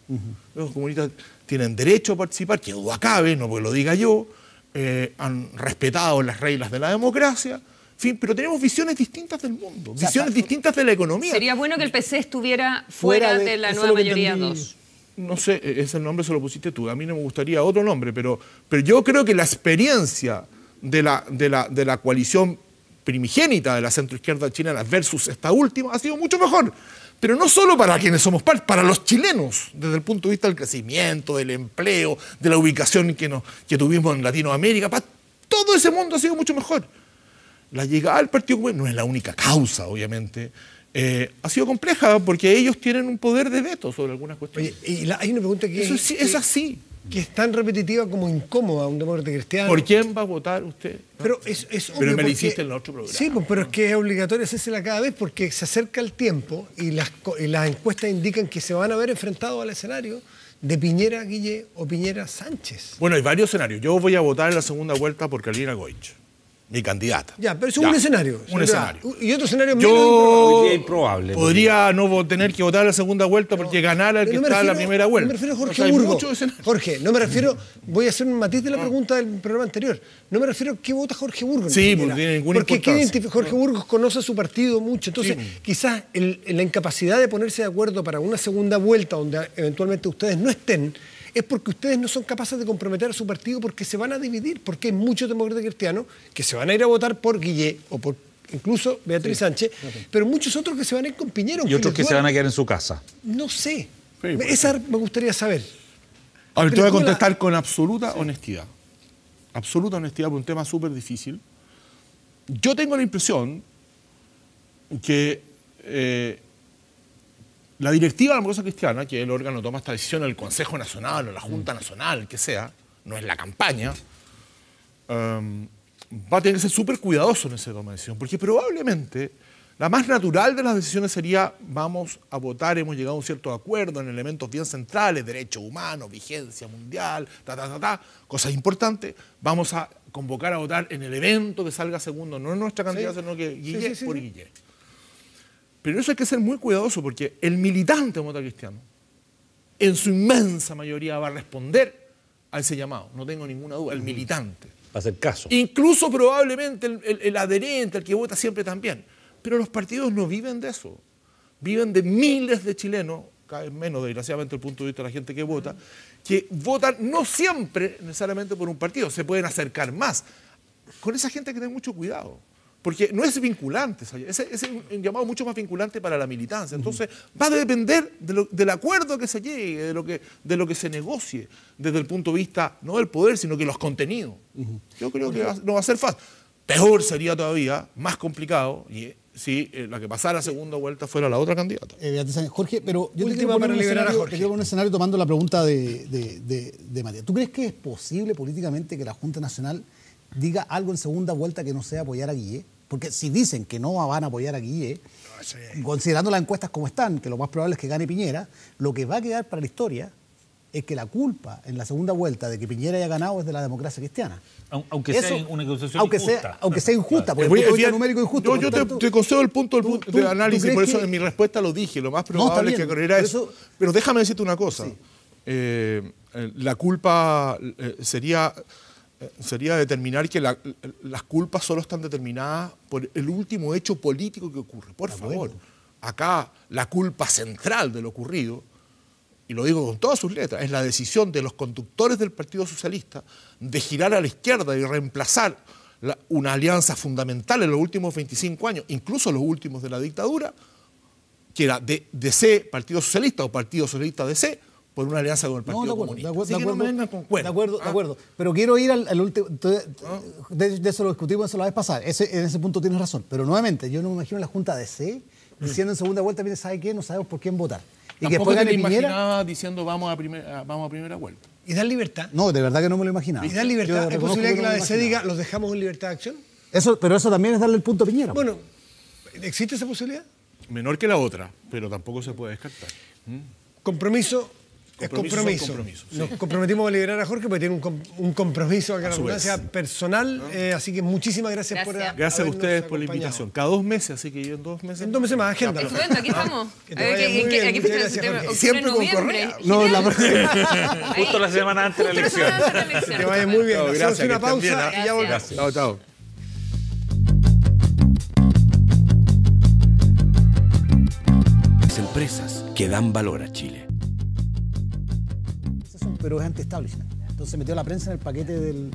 Los comunistas tienen derecho a participar, que duda cabe, no porque lo diga yo, han respetado las reglas de la democracia, fin, pero tenemos visiones distintas del mundo, visiones distintas de la economía. Sería bueno que el PC estuviera fuera de la nueva mayoría 2. No sé, ese nombre se lo pusiste tú. A mí no me gustaría otro nombre, pero yo creo que la experiencia de la coalición primigénita de la centroizquierda chilena versus esta última ha sido mucho mejor. Pero no solo para quienes somos parte, para los chilenos, desde el punto de vista del crecimiento, del empleo, de la ubicación que tuvimos en Latinoamérica, para todo ese mundo ha sido mucho mejor. La llegada del Partido Comunista no es la única causa, obviamente. Ha sido compleja porque ellos tienen un poder de veto sobre algunas cuestiones. Oye, y hay una pregunta que es así. Que es tan repetitiva como incómoda a un demócrata cristiano. ¿Por quién va a votar usted? Pero es obvio. Pero me lo hiciste en el otro programa. Sí, pero es que es obligatorio hacérsela cada vez porque se acerca el tiempo y las encuestas indican que se van a ver enfrentados al escenario de Piñera Guille o Piñera Sánchez. Bueno, hay varios escenarios. Yo voy a votar en la segunda vuelta por Carolina Goich, mi candidata. Ya, pero es un escenario. Un escenario. Y otro escenario yo improbable. Podría no tener que votar en la segunda vuelta porque ganara el que está en la primera vuelta. No me refiero a Jorge hay Burgos. muchos escenarios. Jorge, no me refiero, voy a hacer un matiz de la pregunta del programa anterior. No me refiero a qué vota Jorge Burgos. Sí, porque no tiene ninguna importancia. Jorge Burgos conoce a su partido mucho. Entonces, quizás la incapacidad de ponerse de acuerdo para una segunda vuelta donde eventualmente ustedes no estén, es porque ustedes no son capaces de comprometer a su partido porque se van a dividir, porque hay muchos demócratas cristianos que se van a ir a votar por Guille o por incluso Beatriz Sánchez, pero muchos otros que se van a ir con Piñera. Y otros que se van a quedar en su casa. No sé. Sí, pues, Esa me gustaría saber. A ver, te voy a contestar con absoluta honestidad. Absoluta honestidad por un tema súper difícil. Yo tengo la impresión que la directiva de la Democracia Cristiana, que el órgano toma esta decisión, el Consejo Nacional o la Junta Nacional, el que sea, no es la campaña, va a tener que ser súper cuidadoso en esa toma de decisión, porque probablemente la más natural de las decisiones sería vamos a votar, hemos llegado a un cierto acuerdo en elementos bien centrales, derechos humanos, vigencia mundial, cosas importantes, vamos a convocar a votar en el evento que salga segundo, no en nuestra candidata, sino que Guille por Guille. Pero eso hay que ser muy cuidadoso porque el militante demócrata cristiano, en su inmensa mayoría, va a responder a ese llamado, no tengo ninguna duda, el militante. Va a hacer caso. Incluso probablemente el adherente, el que vota siempre también. Pero los partidos no viven de eso. Viven de miles de chilenos, cada vez menos desgraciadamente desde el punto de vista de la gente que votan no siempre necesariamente por un partido, se pueden acercar más. Con esa gente hay que tener mucho cuidado. Porque no es vinculante, es un llamado mucho más vinculante para la militancia. Entonces, va a depender del acuerdo que se llegue, de lo que se negocie, desde el punto de vista, no del poder, sino que los contenidos. Yo creo que no va a ser fácil. Peor sería todavía, más complicado, si la que pasara a segunda vuelta fuera la otra candidata. Jorge, pero yo te quiero poner un escenario tomando la pregunta de Matías. ¿Tú crees que es posible políticamente que la Junta Nacional diga algo en segunda vuelta que no sea apoyar a Guille? Porque si dicen que no van a apoyar a Guille, considerando las encuestas como están, que lo más probable es que gane Piñera, lo que va a quedar para la historia es que la culpa en la segunda vuelta de que Piñera haya ganado es de la democracia cristiana. Aunque sea una acusación injusta. Aunque sea injusta, porque el punto de vista numérico injusto. Yo te concedo el punto de análisis, por eso en mi respuesta lo dije. Lo más probable es que ocurriera eso. Pero déjame decirte una cosa. Sí. La culpa sería determinar que las culpas solo están determinadas por el último hecho político que ocurre. Por favor, acá la culpa central de lo ocurrido, y lo digo con todas sus letras, es la decisión de los conductores del Partido Socialista de girar a la izquierda y reemplazar una alianza fundamental en los últimos 25 años, incluso los últimos de la dictadura, que era DC, Partido Socialista o Partido Socialista DC, por una alianza con el Partido Comunista. No me vengan con cuentos. De acuerdo. Pero quiero ir al último. De eso lo discutimos la vez pasada. En ese punto tienes razón. Pero nuevamente, yo no me imagino la Junta DC diciendo en segunda vuelta, mire, ¿sabe qué? No sabemos por quién votar. Y que después gane Piñera. Imaginaba diciendo vamos a primera vuelta. ¿Y dar libertad? No, de verdad que no me lo imaginaba. ¿Y dar libertad? ¿Es posible que la DC diga, los dejamos en libertad de acción? Pero eso también es darle el punto a Piñera. Bueno, ¿existe esa posibilidad? Menor que la otra, pero tampoco se puede descartar. Compromiso. Es compromiso. Sí. Nos comprometimos a liberar a Jorge porque tiene un compromiso acá en la redundancia personal. Así que muchísimas gracias por Gracias a ustedes por la invitación. Cada 2 meses, así que yo en 2 meses. En 2 meses más, agenda. Estupendo, aquí estamos. Aquí siempre con correa. No, justo la semana antes de la elección. Que vaya muy bien. Gracias. Hacemos una pausa y ya volvemos. Chao. las empresas que dan valor a Chile. Pero es anti-establishment. Entonces metió la prensa en el paquete del...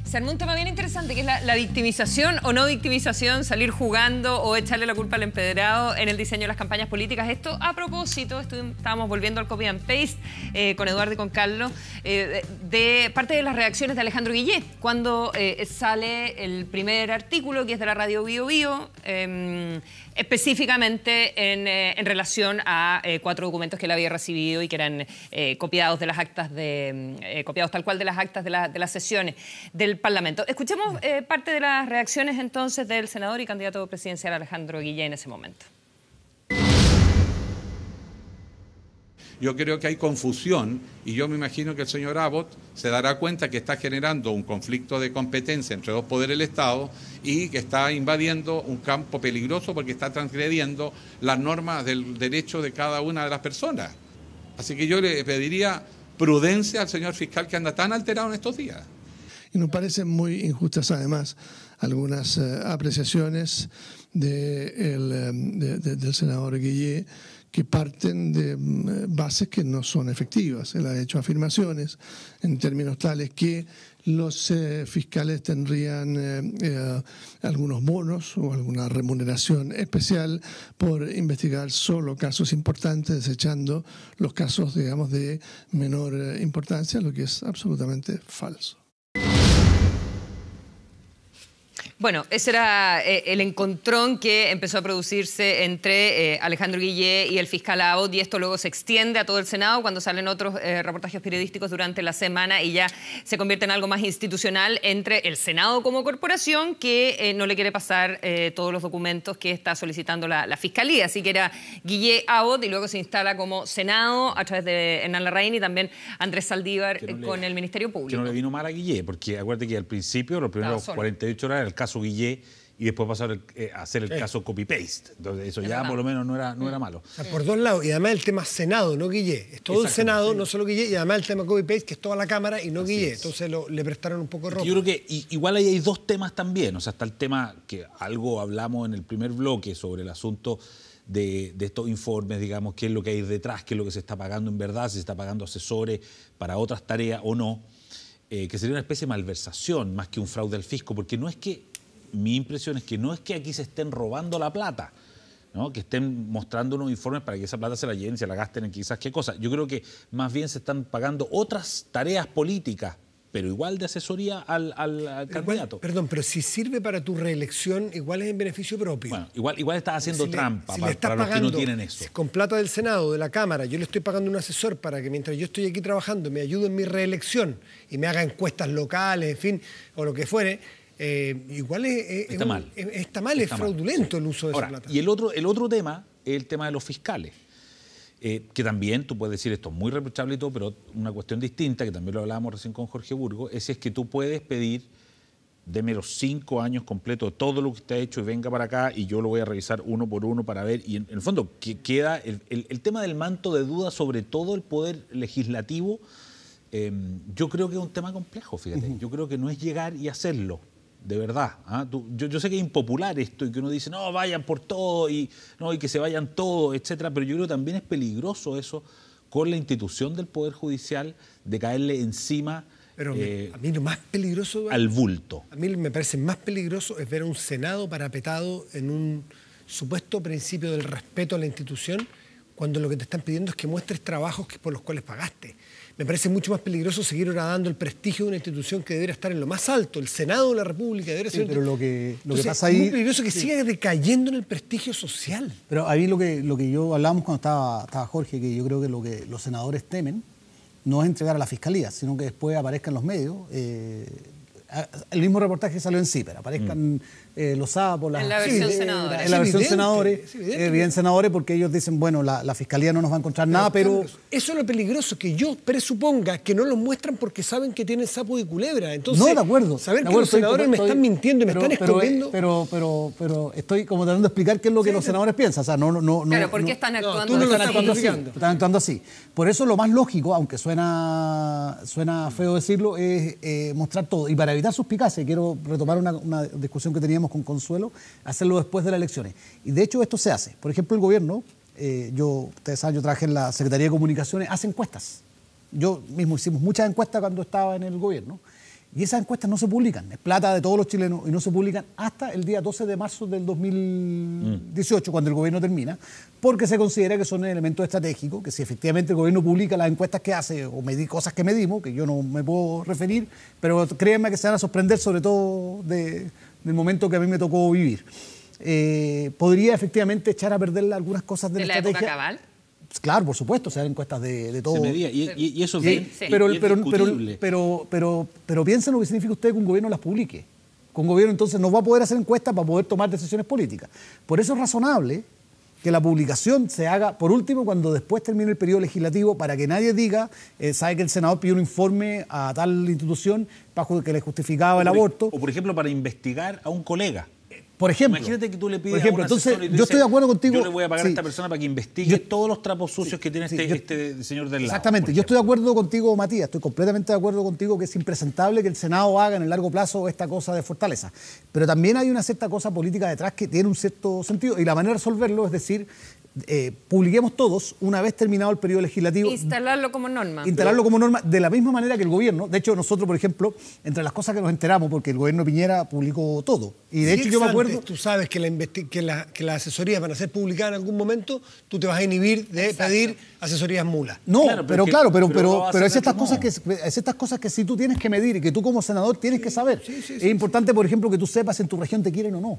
Se armó un tema bien interesante, que es la victimización o no victimización, salir jugando o echarle la culpa al empedrado en el diseño de las campañas políticas. Esto a propósito, estábamos volviendo al copy and paste con Eduardo y con Carlos, de parte de las reacciones de Alejandro Guillé, cuando sale el primer artículo, que es de la radio Bio Bio, específicamente en relación a 4 documentos que él había recibido y que eran copiados de las actas copiados tal cual de las actas de las sesiones del Parlamento. Escuchemos parte de las reacciones entonces del senador y candidato presidencial Alejandro Guillé en ese momento. Yo creo que hay confusión y yo me imagino que el señor Abbott se dará cuenta que está generando un conflicto de competencia entre 2 poderes del Estado y que está invadiendo un campo peligroso porque está transgrediendo las normas del derecho de cada una de las personas. Así que yo le pediría prudencia al señor fiscal que anda tan alterado en estos días. Y nos parecen muy injustas además algunas apreciaciones del senador Guillé, que parten de bases que no son efectivas. Él ha hecho afirmaciones en términos tales que los fiscales tendrían algunos bonos o alguna remuneración especial por investigar solo casos importantes, desechando los casos, digamos, de menor importancia, lo que es absolutamente falso. Bueno, ese era el encontrón que empezó a producirse entre Alejandro Guillé y el fiscal Abbott, y esto luego se extiende a todo el Senado cuando salen otros reportajes periodísticos durante la semana y ya se convierte en algo más institucional entre el Senado como corporación, que no le quiere pasar todos los documentos que está solicitando la Fiscalía. Así que era Guillé, Abbott, y luego se instala como Senado a través de Hernán Larraín y también Andrés Saldívar con el Ministerio Público. Que no le vino mal a Guillé, porque acuérdate que al principio, los primeros 48 horas, el caso Guillé, y después pasar a hacer el caso copy-paste. Entonces eso ya por lo menos no era malo. O sea, por 2 lados. Y además el tema Senado, no Guillé. Es todo el Senado, no solo Guillé, y además el tema copy-paste, que es toda la Cámara y no Guillé. Entonces le prestaron un poco de ropa. Yo creo que igual ahí hay 2 temas también. O sea, está el tema que algo hablamos en el primer bloque sobre el asunto de estos informes, digamos, qué es lo que hay detrás, qué es lo que se está pagando en verdad, si se está pagando asesores para otras tareas o no, que sería una especie de malversación más que un fraude al fisco, porque no es que, mi impresión es que no es que aquí se estén robando la plata, ¿no? Que estén mostrando unos informes para que esa plata se la lleven, se la gasten en quizás qué cosa. Yo creo que más bien se están pagando otras tareas políticas, pero igual de asesoría al candidato. Perdón, pero si sirve para tu reelección, igual es en beneficio propio. Bueno, igual estás haciendo trampa si para los que no tienen eso. Con plata del Senado, de la Cámara, yo le estoy pagando a un asesor para que mientras yo estoy aquí trabajando me ayude en mi reelección y me haga encuestas locales, en fin, o lo que fuere. Igual está mal, es fraudulento el uso de esa plata. Y el otro tema es el tema de los fiscales, que también tú puedes decir esto es muy reprochable y todo, pero una cuestión distinta, que también lo hablábamos recién con Jorge Burgos, es que tú puedes pedir, deme los 5 años completos, todo lo que usted ha hecho y venga para acá y yo lo voy a revisar uno por uno para ver, y en el fondo queda el tema del manto de duda sobre todo el poder legislativo. Yo creo que es un tema complejo, fíjate. Yo creo que no es llegar y hacerlo, de verdad. Yo sé que es impopular esto y que uno dice, no, vayan por todo y que se vayan todos, etcétera, pero yo creo que también es peligroso eso con la institución del Poder Judicial, de caerle encima. Pero a mí lo más peligroso, Eduardo, al bulto. A mí me parece más peligroso es ver a un Senado parapetado en un supuesto principio del respeto a la institución, cuando lo que te están pidiendo es que muestres trabajos por los cuales pagaste. Me parece mucho más peligroso seguir horadando el prestigio de una institución que debería estar en lo más alto. El Senado de la República debería ser... Pero lo que pasa ahí... Es muy peligroso que siga decayendo en el prestigio social. Pero ahí lo que yo hablábamos cuando estaba Jorge, que yo creo que lo que los senadores temen no es entregar a la Fiscalía, sino que después aparezcan los medios... el mismo reportaje que salió en CIPER, aparezcan los sapos, en la versión senadores. En la versión senadores, bien senadores, porque ellos dicen, bueno, la Fiscalía no nos va a encontrar nada, pero... Eso es lo peligroso, que yo presuponga que no los muestran porque saben que tienen sapo y culebra. Entonces, no, de acuerdo. Saber que los senadores me están mintiendo y me están escondiendo... Pero estoy como tratando de explicar qué es lo que los senadores piensan. O sea, Claro, ¿por qué están actuando? Tú no lo estás están actuando así. Por eso lo más lógico, aunque suena feo decirlo, es mostrar todo. Y para evitar suspicacia, quiero retomar una discusión que teníamos con Consuelo, hacerlo después de las elecciones. Y de hecho esto se hace. Por ejemplo, el gobierno ustedes saben, yo trabajé en la Secretaría de Comunicaciones, hace encuestas. Yo mismo hicimos muchas encuestas cuando estaba en el gobierno. Y esas encuestas no se publican, es plata de todos los chilenos y no se publican hasta el día 12 de marzo del 2018, cuando el gobierno termina, porque se considera que son elementos estratégicos, que si efectivamente el gobierno publica las encuestas que hace o cosas que medimos, que yo no me puedo referir, pero créanme que se van a sorprender, sobre todo del momento que a mí me tocó vivir. Podría efectivamente echar a perder algunas cosas de la estrategia. ¿De la época Cabal? Claro, por supuesto, se dan encuestas de todo. Se medía, y eso es Sí, bien, pero, bien discutible. pero piensen lo que significa usted que un gobierno las publique. Que un gobierno entonces no va a poder hacer encuestas para poder tomar decisiones políticas. Por eso es razonable que la publicación se haga, por último, cuando después termine el periodo legislativo, para que nadie diga, sabe que el senador pidió un informe a tal institución bajo que le justificaba el aborto. O, por ejemplo, para investigar a un colega. Por ejemplo. Imagínate que tú le pides por ejemplo, a un asesor entonces, y tú yo estoy de acuerdo contigo. Yo le voy a pagar a esta persona para que investigue todos los trapos sucios que tiene este señor del lado. Exactamente. Yo estoy de acuerdo contigo, Matías. Estoy completamente de acuerdo contigo que es impresentable que el Senado haga en el largo plazo esta cosa de fortaleza. Pero también hay una cierta cosa política detrás que tiene un cierto sentido. Y la manera de resolverlo es decir, publiquemos todos, una vez terminado el periodo legislativo. Instalarlo como norma. Instalarlo como norma, de la misma manera que el gobierno. De hecho, nosotros, por ejemplo, entre las cosas que nos enteramos, porque el gobierno de Piñera publicó todo. Y de hecho yo me acuerdo... Tú sabes que las asesorías van a ser publicadas en algún momento, tú te vas a inhibir de pedir asesorías mulas. No, pero es estas cosas que si tú tienes que medir y que tú como senador tienes que saber. Es importante, por ejemplo, que tú sepas si en tu región te quieren o no.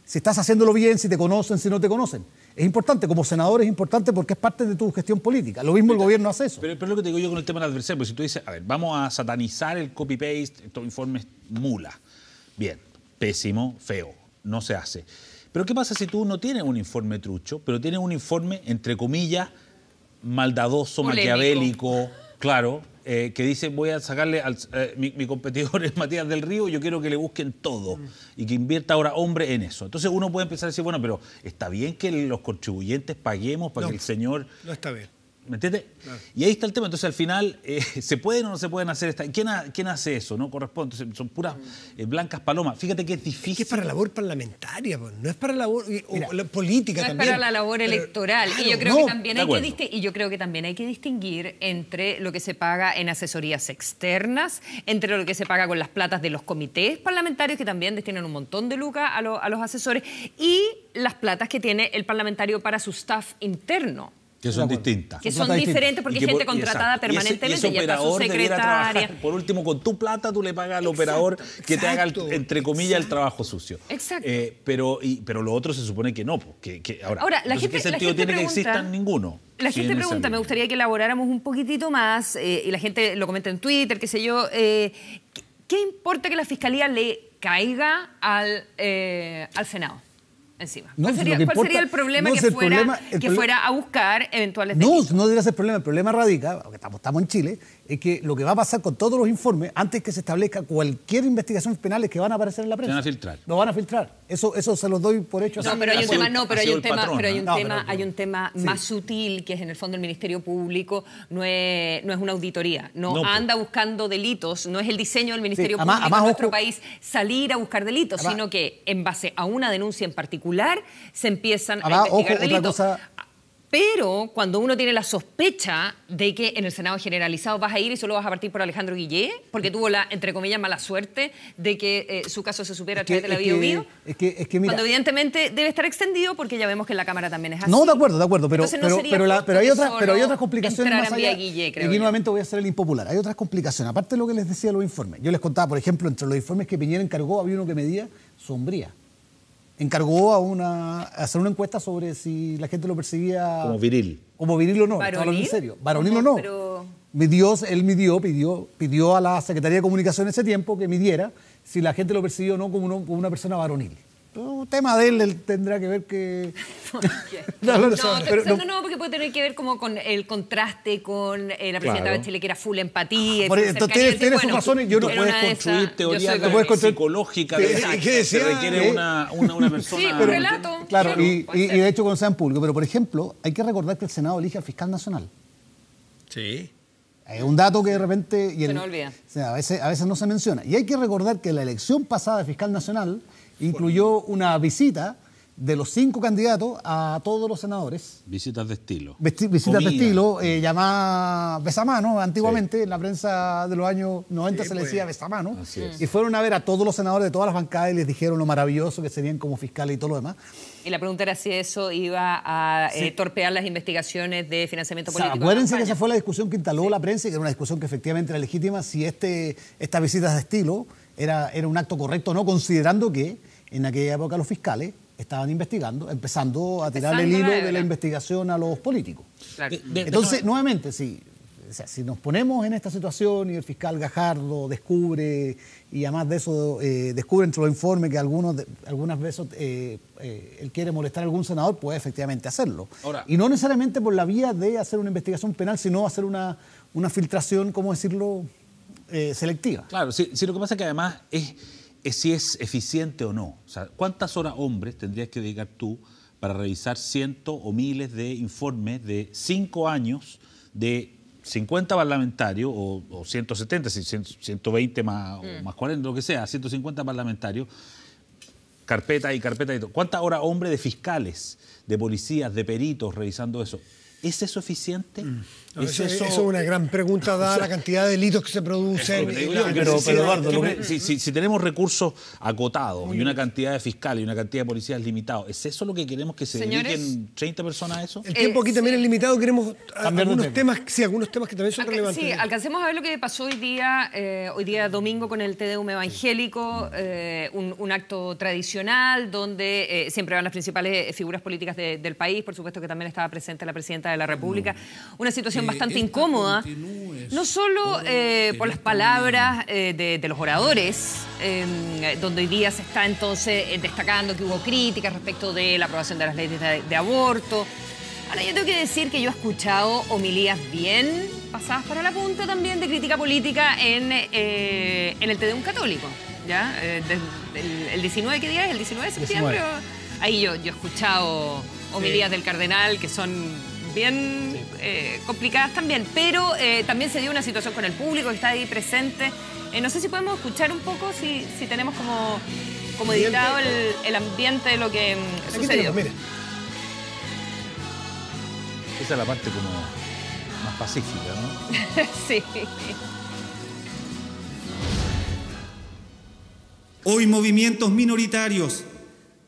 Si estás haciéndolo bien, si te conocen, si no te conocen. Es importante, como senador es importante porque es parte de tu gestión política. Lo mismo el gobierno hace eso. Pero es lo que te digo yo con el tema del adversario. Si tú dices, a ver, vamos a satanizar el copy-paste, estos informes mula. Bien, pésimo, feo, no se hace. Pero ¿qué pasa si tú no tienes un informe trucho, pero tienes un informe, entre comillas, maldadoso, polémico, maquiavélico, claro, que dice, voy a sacarle, mi competidor es Matías del Río, yo quiero que le busquen todo y que invierta ahora hombre en eso. Entonces uno puede empezar a decir, bueno, pero está bien que los contribuyentes paguemos para que el señor... No está bien. ¿Me entiendes? Claro. Y ahí está el tema. Entonces, al final, ¿se pueden o no se pueden hacer estas? ¿Quién hace eso? No corresponde. Entonces, son puras blancas palomas. Fíjate que es difícil. Es que es para labor parlamentaria, pues. No es para labor política no también. Es para la labor electoral. Claro, y yo creo que también hay que distinguir entre lo que se paga en asesorías externas, entre lo que se paga con las platas de los comités parlamentarios, que también destinan un montón de lucas a los asesores, y las platas que tiene el parlamentario para su staff interno. Que son distintas. Que son diferentes porque hay gente contratada permanentemente. Y ese operador debiera trabajar, por último, con tu plata tú le pagas al operador que te haga, entre comillas, el trabajo sucio. Exacto. Pero lo otro se supone que no. Ahora la gente, ¿qué sentido tiene que existan ninguno? La gente pregunta, me gustaría que elaboráramos un poquitito más, y la gente lo comenta en Twitter, qué sé yo, ¿qué importa que la Fiscalía le caiga al Senado? Encima. ¿Cuál sería el problema que fuera a buscar eventuales delitos? No debería ser problema. El problema radica, porque estamos en Chile, es que lo que va a pasar con todos los informes, antes que se establezca cualquier investigación penal que van a aparecer en la prensa. Se van a filtrar. Lo van a filtrar. Eso se los doy por hecho. No, pero hay un tema más sutil, que es en el fondo el Ministerio Público no es una auditoría. No anda buscando delitos, no es el diseño del Ministerio Público en nuestro país salir a buscar delitos, sino que en base a una denuncia en particular se empiezan a investigar delitos. Pero cuando uno tiene la sospecha de que en el Senado generalizado vas a ir y solo vas a partir por Alejandro Guillé, porque tuvo la, entre comillas, mala suerte de que su caso se supiera a través de la Bio Bio, cuando evidentemente debe estar extendido, porque ya vemos que en la Cámara también es así. No, de acuerdo, pero hay otras complicaciones más allá. Guillé, y aquí nuevamente voy a hacer el impopular. Hay otras complicaciones, aparte de lo que les decía los informes. Yo les contaba, por ejemplo, entre los informes que Piñera encargó, había uno que medía sombría. Encargó a hacer una encuesta sobre si la gente lo percibía... Como viril. Como viril o no. ¿Varonil? Hablando en serio. Varonil o no. Pero... Pidió a la Secretaría de Comunicación en ese tiempo que midiera si la gente lo percibió o no como una persona varonil. Un tema de él tendrá que ver que... No, porque puede tener que ver como con el contraste con la presidenta de Chile, que era full empatía. Tienes sus razones. Tú puedes construir teorías psicológicas que se requiere una persona... Sí, un relato. Claro, y de hecho cuando sea en público. Pero, por ejemplo, hay que recordar que el Senado elige al fiscal nacional. Sí. Es un dato que de repente... Se nos olvida. O sea, a veces no se menciona. Y hay que recordar que la elección pasada de fiscal nacional incluyó una visita de los 5 candidatos a todos los senadores. Visitas de estilo. Visitas de estilo, llamadas besamanos. Antiguamente, en la prensa de los años 90 se le decía besamanos. Y fueron a ver a todos los senadores de todas las bancadas y les dijeron lo maravilloso que serían como fiscales y todo lo demás. Y la pregunta era si eso iba a torpear las investigaciones de financiamiento político. Acuérdense que esa fue la discusión que instaló la prensa y que era una discusión que efectivamente era legítima si estas visitas de estilo era un acto correcto o no, considerando que en aquella época los fiscales estaban empezando a tirar el hilo de la investigación a los políticos. Claro. Entonces, nuevamente, si nos ponemos en esta situación y el fiscal Gajardo descubre, y además de eso descubre entre los informes que algunas veces él quiere molestar a algún senador, puede efectivamente hacerlo. Ahora, y no necesariamente por la vía de hacer una investigación penal, sino hacer una filtración, ¿cómo decirlo?, selectiva. Claro, sí, lo que pasa es que además es si es eficiente o no. O sea, ¿cuántas horas, hombres, tendrías que dedicar tú para revisar cientos o miles de informes de 5 años de 50 parlamentarios o 170, 120 más, o más 40, lo que sea, 150 parlamentarios, carpeta y todo? ¿Cuántas horas, hombres, de fiscales, de policías, de peritos revisando eso? ¿Es eso eficiente? No, eso es una gran pregunta, dada la cantidad de delitos que se producen. Pero Eduardo, si tenemos recursos acotados y una cantidad de fiscales y una cantidad de policías limitados, ¿es eso lo que queremos, que se dediquen 30 personas a eso? El tiempo aquí también es limitado, queremos algunos temas que también son relevantes. Sí, alcancemos a ver lo que pasó hoy día domingo con el Te Deum evangélico, un acto tradicional donde siempre van las principales figuras políticas del país, por supuesto que también estaba presente la presidenta de la República. Una situación bastante incómoda, no solo por las palabras de los oradores, donde hoy día se está entonces destacando que hubo críticas respecto de la aprobación de las leyes de aborto. Ahora, yo tengo que decir que yo he escuchado homilías bien pasadas para la punta también de crítica política en el Te Deum católico, ¿ya? El 19, ¿qué día es? ¿El 19 de septiembre? 19. Ahí yo he escuchado homilías del cardenal que son bien complicadas también, pero también se dio una situación con el público que está ahí presente. No sé si podemos escuchar un poco, si tenemos como editado el ambiente de lo que sucedió. Mira. Esa es la parte como más pacífica, ¿no? Sí. Hoy movimientos minoritarios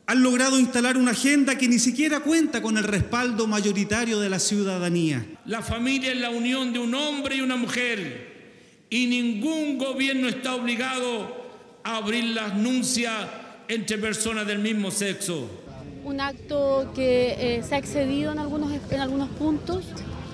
han logrado instalar una agenda que ni siquiera cuenta con el respaldo mayoritario de la ciudadanía. La familia es la unión de un hombre y una mujer y ningún gobierno está obligado a abrir las nupcias entre personas del mismo sexo. Un acto que se ha excedido en algunos puntos.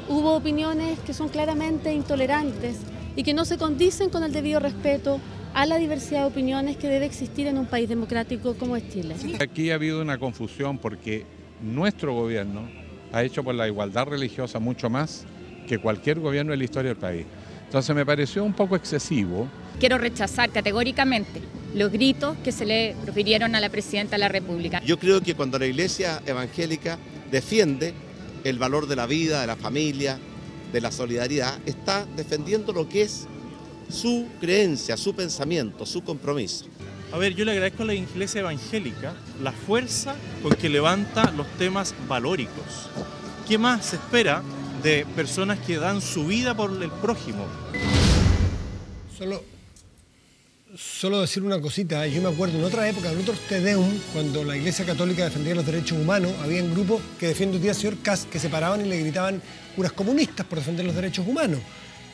Hubo opiniones que son claramente intolerantes y que no se condicen con el debido respeto a la diversidad de opiniones que debe existir en un país democrático como es Chile. Aquí ha habido una confusión porque nuestro gobierno ha hecho por la igualdad religiosa mucho más que cualquier gobierno de la historia del país. Entonces me pareció un poco excesivo. Quiero rechazar categóricamente los gritos que se le profirieron a la presidenta de la República. Yo creo que cuando la Iglesia evangélica defiende el valor de la vida, de la familia, de la solidaridad, está defendiendo lo que es su creencia, su pensamiento, su compromiso. A ver, yo le agradezco a la Iglesia evangélica la fuerza con que levanta los temas valóricos. ¿Qué más se espera de personas que dan su vida por el prójimo? Solo decir una cosita, yo me acuerdo en otra época, en otros Te Deum, cuando la Iglesia Católica defendía los derechos humanos, había un grupo que defiende hoy día al señor Kast que se paraban y le gritaban curas comunistas por defender los derechos humanos.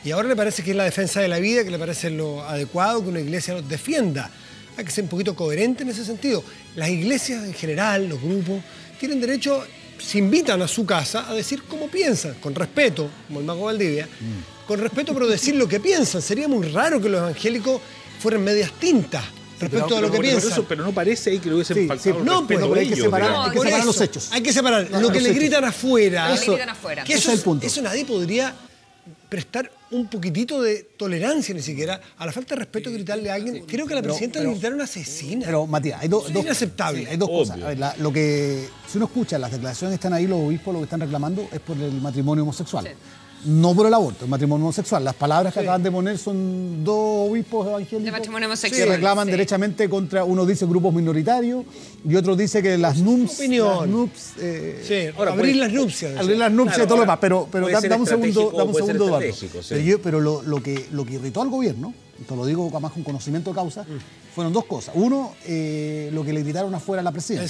Y ahora le parece que es la defensa de la vida, que le parece lo adecuado que una iglesia los defienda. Hay que ser un poquito coherente en ese sentido. Las iglesias en general, los grupos, tienen derecho, se invitan a su casa a decir cómo piensan, con respeto, como el mago Valdivia, con respeto, pero decir lo que piensan. Sería muy raro que los evangélicos fueran medias tintas respecto a lo que piensan. Pero no parece ahí que lo hubiesen faltado el respeto pero hay que separar los hechos. Hay que separar lo que le gritan afuera. Eso es el punto. Eso nadie podría prestar un poquitito de tolerancia ni siquiera a la falta de respeto de gritarle a alguien. Creo que a la presidenta le gritaron asesina. Pero Matías, hay dos inaceptable. Sí, hay dos cosas. A ver, si uno escucha las declaraciones que están ahí, los obispos lo que están reclamando es por el matrimonio homosexual. Sí. No por el aborto, el matrimonio homosexual. Las palabras que acaban de poner son dos obispos evangélicos de matrimonio homosexual, que reclaman derechamente contra, uno dice grupos minoritarios y otro dice que las NUPS... Abrir las nupcias. Abrir las nupcias y todo lo demás. Pero dame un segundo, Eduardo. Sí. Pero lo que irritó al gobierno, te lo digo además con conocimiento de causa, fueron dos cosas. Uno, lo que le gritaron afuera a la presidenta.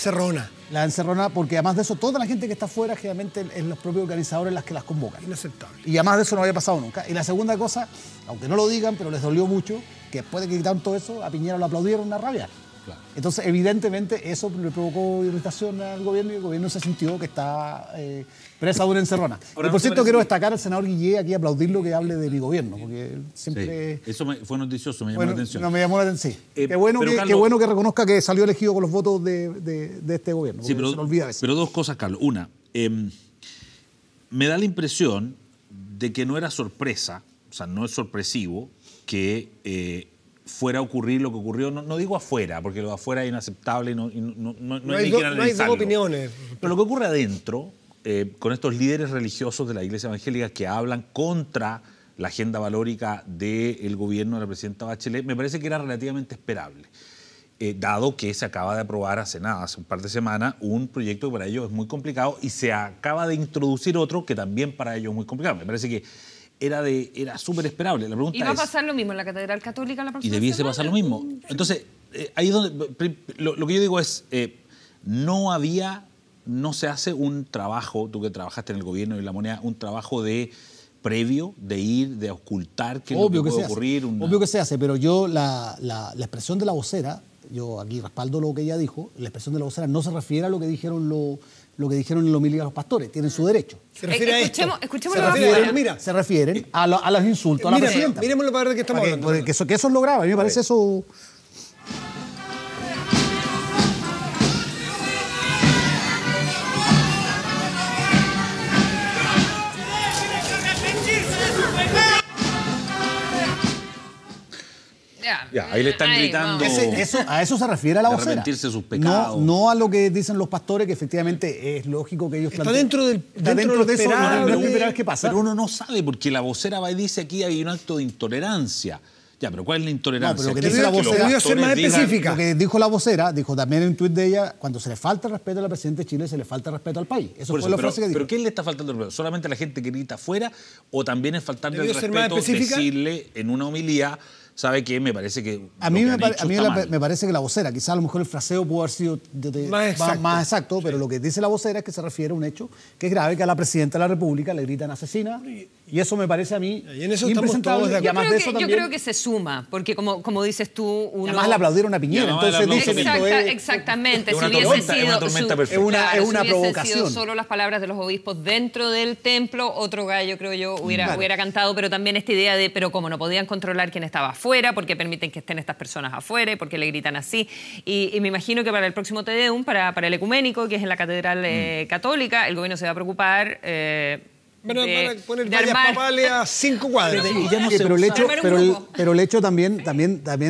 La encerrona, porque además de eso, toda la gente que está afuera, generalmente es los propios organizadores las que las convocan. Inaceptable. Y además de eso no había pasado nunca. Y la segunda cosa, aunque no lo digan, pero les dolió mucho, que después de que gritaron todo eso, a Piñera lo aplaudieron a rabiar. Claro. Entonces, evidentemente, eso le provocó irritación al gobierno y el gobierno se sintió que está presa de una encerrona. Y por cierto, quiero destacar al senador Guillé aquí, aplaudirlo que hable de mi gobierno, porque siempre... Sí. Eso fue noticioso, me llamó la atención. No, me llamó la atención. Qué bueno que reconozca que salió elegido con los votos de este gobierno, sí, pero, se lo olvida a veces. Pero dos cosas, Carlos. Una, me da la impresión de que no era sorpresa, o sea, no es sorpresivo que... fuera a ocurrir lo que ocurrió, no digo afuera, porque lo de afuera es inaceptable y no hay que analizarlo. No hay dos opiniones. Pero lo que ocurre adentro, con estos líderes religiosos de la Iglesia Evangélica que hablan contra la agenda valórica del gobierno de la presidenta Bachelet, me parece que era relativamente esperable, dado que se acaba de aprobar hace un par de semanas, un proyecto que para ellos es muy complicado y se acaba de introducir otro que también para ellos es muy complicado. Me parece que era súper esperable. La pregunta ¿Y va a pasar lo mismo en la Catedral Católica la próxima semana? Y debiese semana? pasar lo mismo. Entonces, ahí es donde... Lo que yo digo es, no se hace un trabajo, tú que trabajaste en el gobierno y en la moneda, un trabajo previo, de ocultar qué es lo que puede ocurrir. Obvio que se hace, pero yo la expresión de la vocera, yo aquí respaldo lo que ella dijo, la expresión de la vocera no se refiere a lo que dijeron lo que dijeron en la homilía los pastores, tienen su derecho. Se refiere a esto. Se refieren a los insultos a la presidenta. Miremoslo para ver de qué estamos hablando. Que eso es lo grave, a mí me parece eso... Ya, ahí le están gritando... A eso se refiere a la vocera. Arrepentirse de sus pecados. No a lo que dicen los pastores, que efectivamente es lógico que ellos planteen. Dentro de eso, no es esperar qué pasa. Pero uno no sabe, porque la vocera va y dice aquí hay un acto de intolerancia. Ya, pero ¿cuál es la intolerancia? No, pero lo que dice la vocera debió ser más específica. Lo que dijo la vocera, dijo también en un tuit de ella, cuando se le falta respeto a la presidenta de Chile, se le falta respeto al país. Eso fue la frase que dijo. ¿Pero quién le está faltando el respeto? ¿Solamente la gente que grita afuera o también es faltarle el respeto decirle en una homilía? ¿Sabe qué? Me parece que a mí me parece que la vocera, quizá a lo mejor el fraseo pudo haber sido más exacto, pero lo que dice la vocera es que se refiere a un hecho que es grave, que a la presidenta de la República le gritan asesina, y eso me parece a mí impresentable. Yo creo que se suma, porque como dices tú... Uno... Además le aplaudieron a Piñera, entonces dicen que exactamente, si hubiese una provocación. Sido solo las palabras de los obispos dentro del templo, otro gallo, creo yo, hubiera cantado, pero también esta idea de, pero como no podían controlar quién estaba afuera, porque permiten que estén estas personas afuera y porque le gritan así. Y me imagino que para el próximo Te Deum, para el ecuménico, que es en la Catedral Católica, el gobierno se va a preocupar... Van a poner vallas papales a 5 cuadras. Pero el hecho también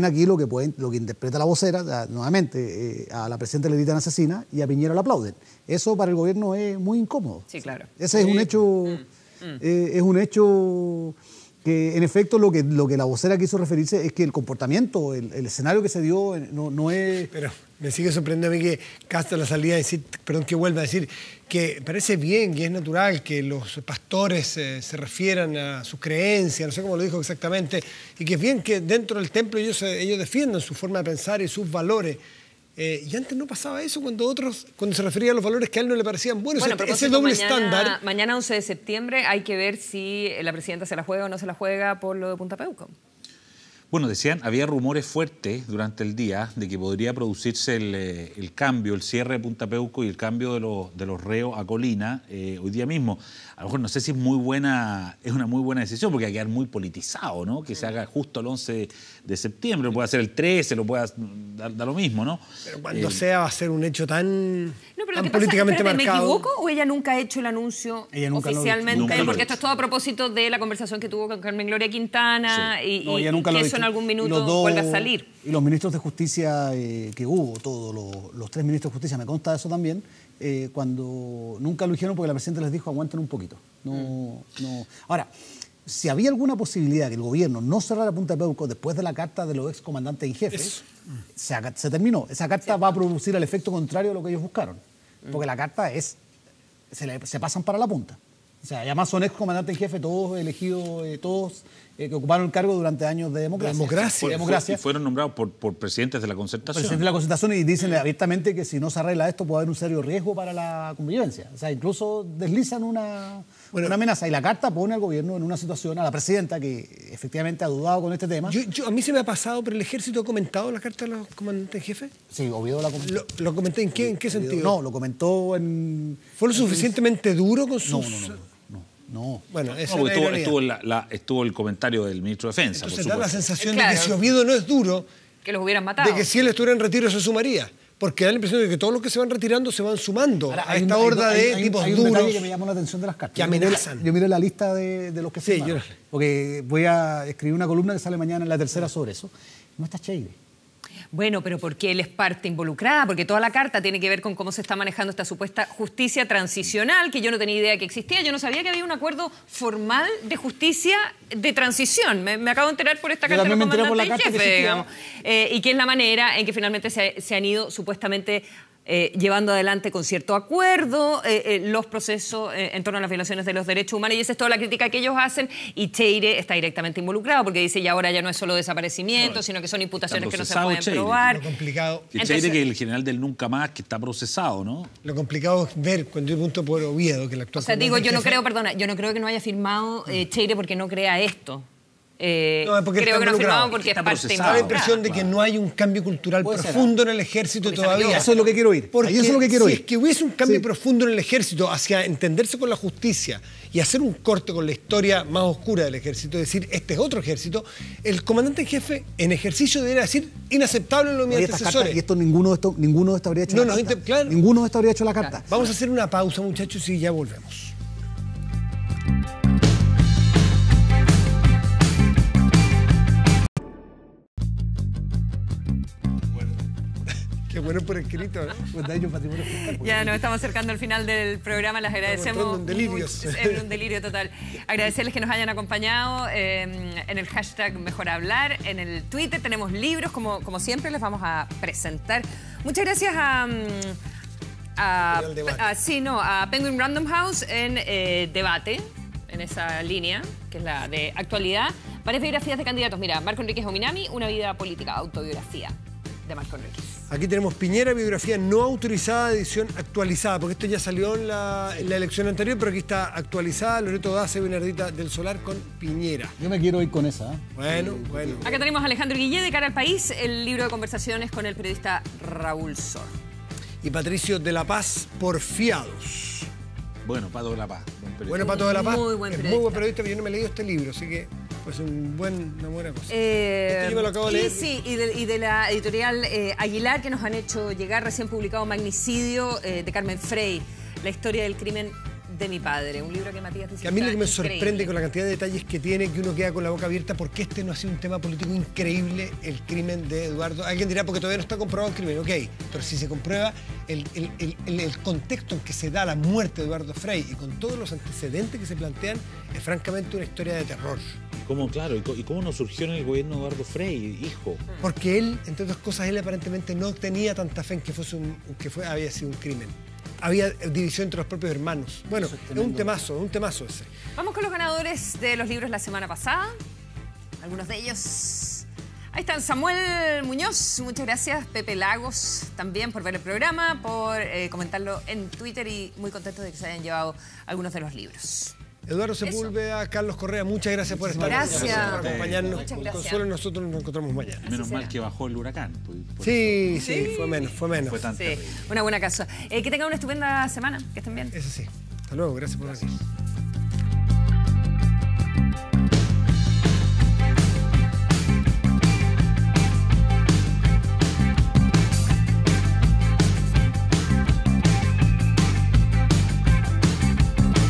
aquí lo que interpreta la vocera, nuevamente, a la presidenta le gritan asesina y a Piñera la aplauden. Eso para el gobierno es muy incómodo. Sí, claro. Ese es un hecho... Es un hecho... que en efecto lo que la vocera quiso referirse es que el comportamiento, el escenario que se dio no es... Pero me sigue sorprendiendo a mí que Castro la salida a decir, perdón, que vuelva a decir que parece bien y es natural que los pastores se refieran a sus creencias, no sé cómo lo dijo exactamente, y que es bien que dentro del templo ellos defiendan su forma de pensar y sus valores. Y antes no pasaba eso cuando se refería a los valores que a él no le parecían buenos. Ese doble estándar. Mañana 11 de septiembre hay que ver si la presidenta se la juega o no se la juega por lo de Punta Peuco. Bueno, decían, había rumores fuertes durante el día de que podría producirse el cambio, el cierre de Punta Peuco y el cambio de los reos a Colina hoy día mismo. A lo mejor no sé si es una muy buena decisión porque va a quedar muy politizado, ¿no? Que se haga justo el 11 de septiembre, lo puede hacer el 13, lo puede dar lo mismo, ¿no? Pero cuando sea va a ser un hecho tan políticamente marcado. ¿Me equivoco o ella nunca ha hecho el anuncio oficialmente? Porque esto es todo a propósito de la conversación que tuvo con Carmen Gloria Quintana y ella nunca que eso en algún minuto vuelve a salir. Y los ministros de Justicia que hubo, todos los 3 ministros de Justicia, me consta de eso también, cuando nunca lo dijeron porque la presidenta les dijo aguanten un poquito. No. Ahora, si había alguna posibilidad que el gobierno no cerrara Punta de Peuco después de la carta de los excomandantes en jefe, se terminó. Esa carta va a producir el efecto contrario de lo que ellos buscaron. Porque la carta se pasan para la punta. O sea, además son excomandantes en jefe, todos elegidos, todos que ocuparon el cargo durante años de democracia. Y fueron nombrados por presidentes de la Concertación. Presidentes de la Concertación, y dicen abiertamente que si no se arregla esto puede haber un serio riesgo para la convivencia. O sea, incluso deslizan una amenaza. Y la carta pone al gobierno en una situación, a la presidenta, que efectivamente ha dudado con este tema. A mí se me ha pasado, pero el Ejército ha comentado la carta de los comandantes en jefe. Sí, Oviedo la comentó. ¿Lo comenté en qué sentido? No, lo comentó en... ¿Fue lo suficientemente duro con sus...? No. Bueno, estuvo el comentario del ministro de Defensa. Entonces da la sensación de que si Oviedo no es duro, que los hubieran matado. De que si él estuviera en retiro se sumaría. Porque da la impresión de que todos los que se van retirando se van sumando a esta horda de tipos duros. Hay un detalle que me llamó la atención de las cartas. Que amenazan. Yo miré la lista de los que se firmaron. Porque voy a escribir una columna que sale mañana en La Tercera sobre eso. No está Cheire. Bueno, pero porque él es parte involucrada, porque toda la carta tiene que ver con cómo se está manejando esta supuesta justicia transicional, que yo no tenía idea que existía. Yo no sabía que había un acuerdo formal de justicia de transición. Me acabo de enterar por esta carta del comandante en jefe, digamos. Y que es la manera en que finalmente se han ido supuestamente llevando adelante con cierto acuerdo los procesos en torno a las violaciones de los derechos humanos, y esa es toda la crítica que ellos hacen, y Cheire está directamente involucrado porque dice, y ahora ya no es solo desaparecimiento, sino que son imputaciones que no se pueden probar. Lo complicado... Que Cheire, que el general del Nunca Más, que está procesado, ¿no? Lo complicado es ver, cuando yo pregunto por Oviedo, que el actual... O sea, digo, yo no creo que no haya firmado Cheire porque no crea esto. Creo que no ha firmado porque es parte involucrada. Da la impresión de que no hay un cambio cultural profundo en el ejército todavía. Eso es lo que quiero oír. Porque si es que hubiese un cambio profundo en el ejército hacia entenderse con la justicia y hacer un corte con la historia más oscura del ejército, decir, este es otro ejército, el comandante en jefe en ejercicio debería decir inaceptable en los mis antecesores. Y esto ninguno de estos habría hecho la carta. Claro. Ninguno de estos habría hecho la carta. Vamos a hacer una pausa, muchachos, y ya volvemos. Qué bueno por escrito, ¿no? Ya nos estamos acercando al final del programa, les agradecemos. En delirios. Es un delirio total. Agradecerles que nos hayan acompañado en el hashtag Mejor Hablar, en el Twitter tenemos libros, como siempre les vamos a presentar. Muchas gracias a Penguin Random House en Debate, en esa línea, que es la de actualidad. Varias biografías de candidatos. Mira, Marco Enríquez Ominami, Una vida política, autobiografía de Marco Enríquez. Aquí tenemos Piñera, biografía no autorizada, edición actualizada, porque esto ya salió en la elección anterior, pero aquí está actualizada. Loreto Daza y Bernardita del Solar con Piñera. Yo me quiero ir con esa. Bueno. Acá tenemos a Alejandro Guillé, de Cara al País, el libro de conversaciones con el periodista Raúl Sor. Y Patricio de la Paz, Porfiados. Bueno, Pato de la Paz. Bueno, Pato de la Paz. Muy buen periodista. Muy buen periodista, pero yo no me he leído este libro, así que pues una buena cosa. Yo me lo acabo de leer. Sí, y de la editorial Aguilar, que nos han hecho llegar, recién publicado, Magnicidio, de Carmen Frey, la historia del crimen de mi padre, un libro que Matías dice que a mí lo que me sorprende con la cantidad de detalles que tiene, que uno queda con la boca abierta, porque este no ha sido un tema político increíble, el crimen de Eduardo. Alguien dirá, porque todavía no está comprobado el crimen, ok, pero si se comprueba el contexto en que se da la muerte de Eduardo Frei y con todos los antecedentes que se plantean, es francamente una historia de terror. ¿Y cómo no surgió en el gobierno de Eduardo Frei, hijo? Porque él, entre otras cosas, él aparentemente no tenía tanta fe en que había sido un crimen. Había división entre los propios hermanos. Bueno, es un temazo ese. Vamos con los ganadores de los libros la semana pasada. Algunos de ellos. Ahí están Samuel Muñoz, muchas gracias. Pepe Lagos también por ver el programa, por comentarlo en Twitter, y muy contentos de que se hayan llevado algunos de los libros. Eduardo Sepúlveda, Carlos Correa, muchas gracias por estar aquí. Gracias por acompañarnos. Con Consuelo, nosotros nos encontramos mañana. Menos mal que bajó el huracán. Sí, fue menos. Fue tan terrible. Una buena casa. Que tengan una estupenda semana, que estén bien. Eso sí. Hasta luego, gracias por venir.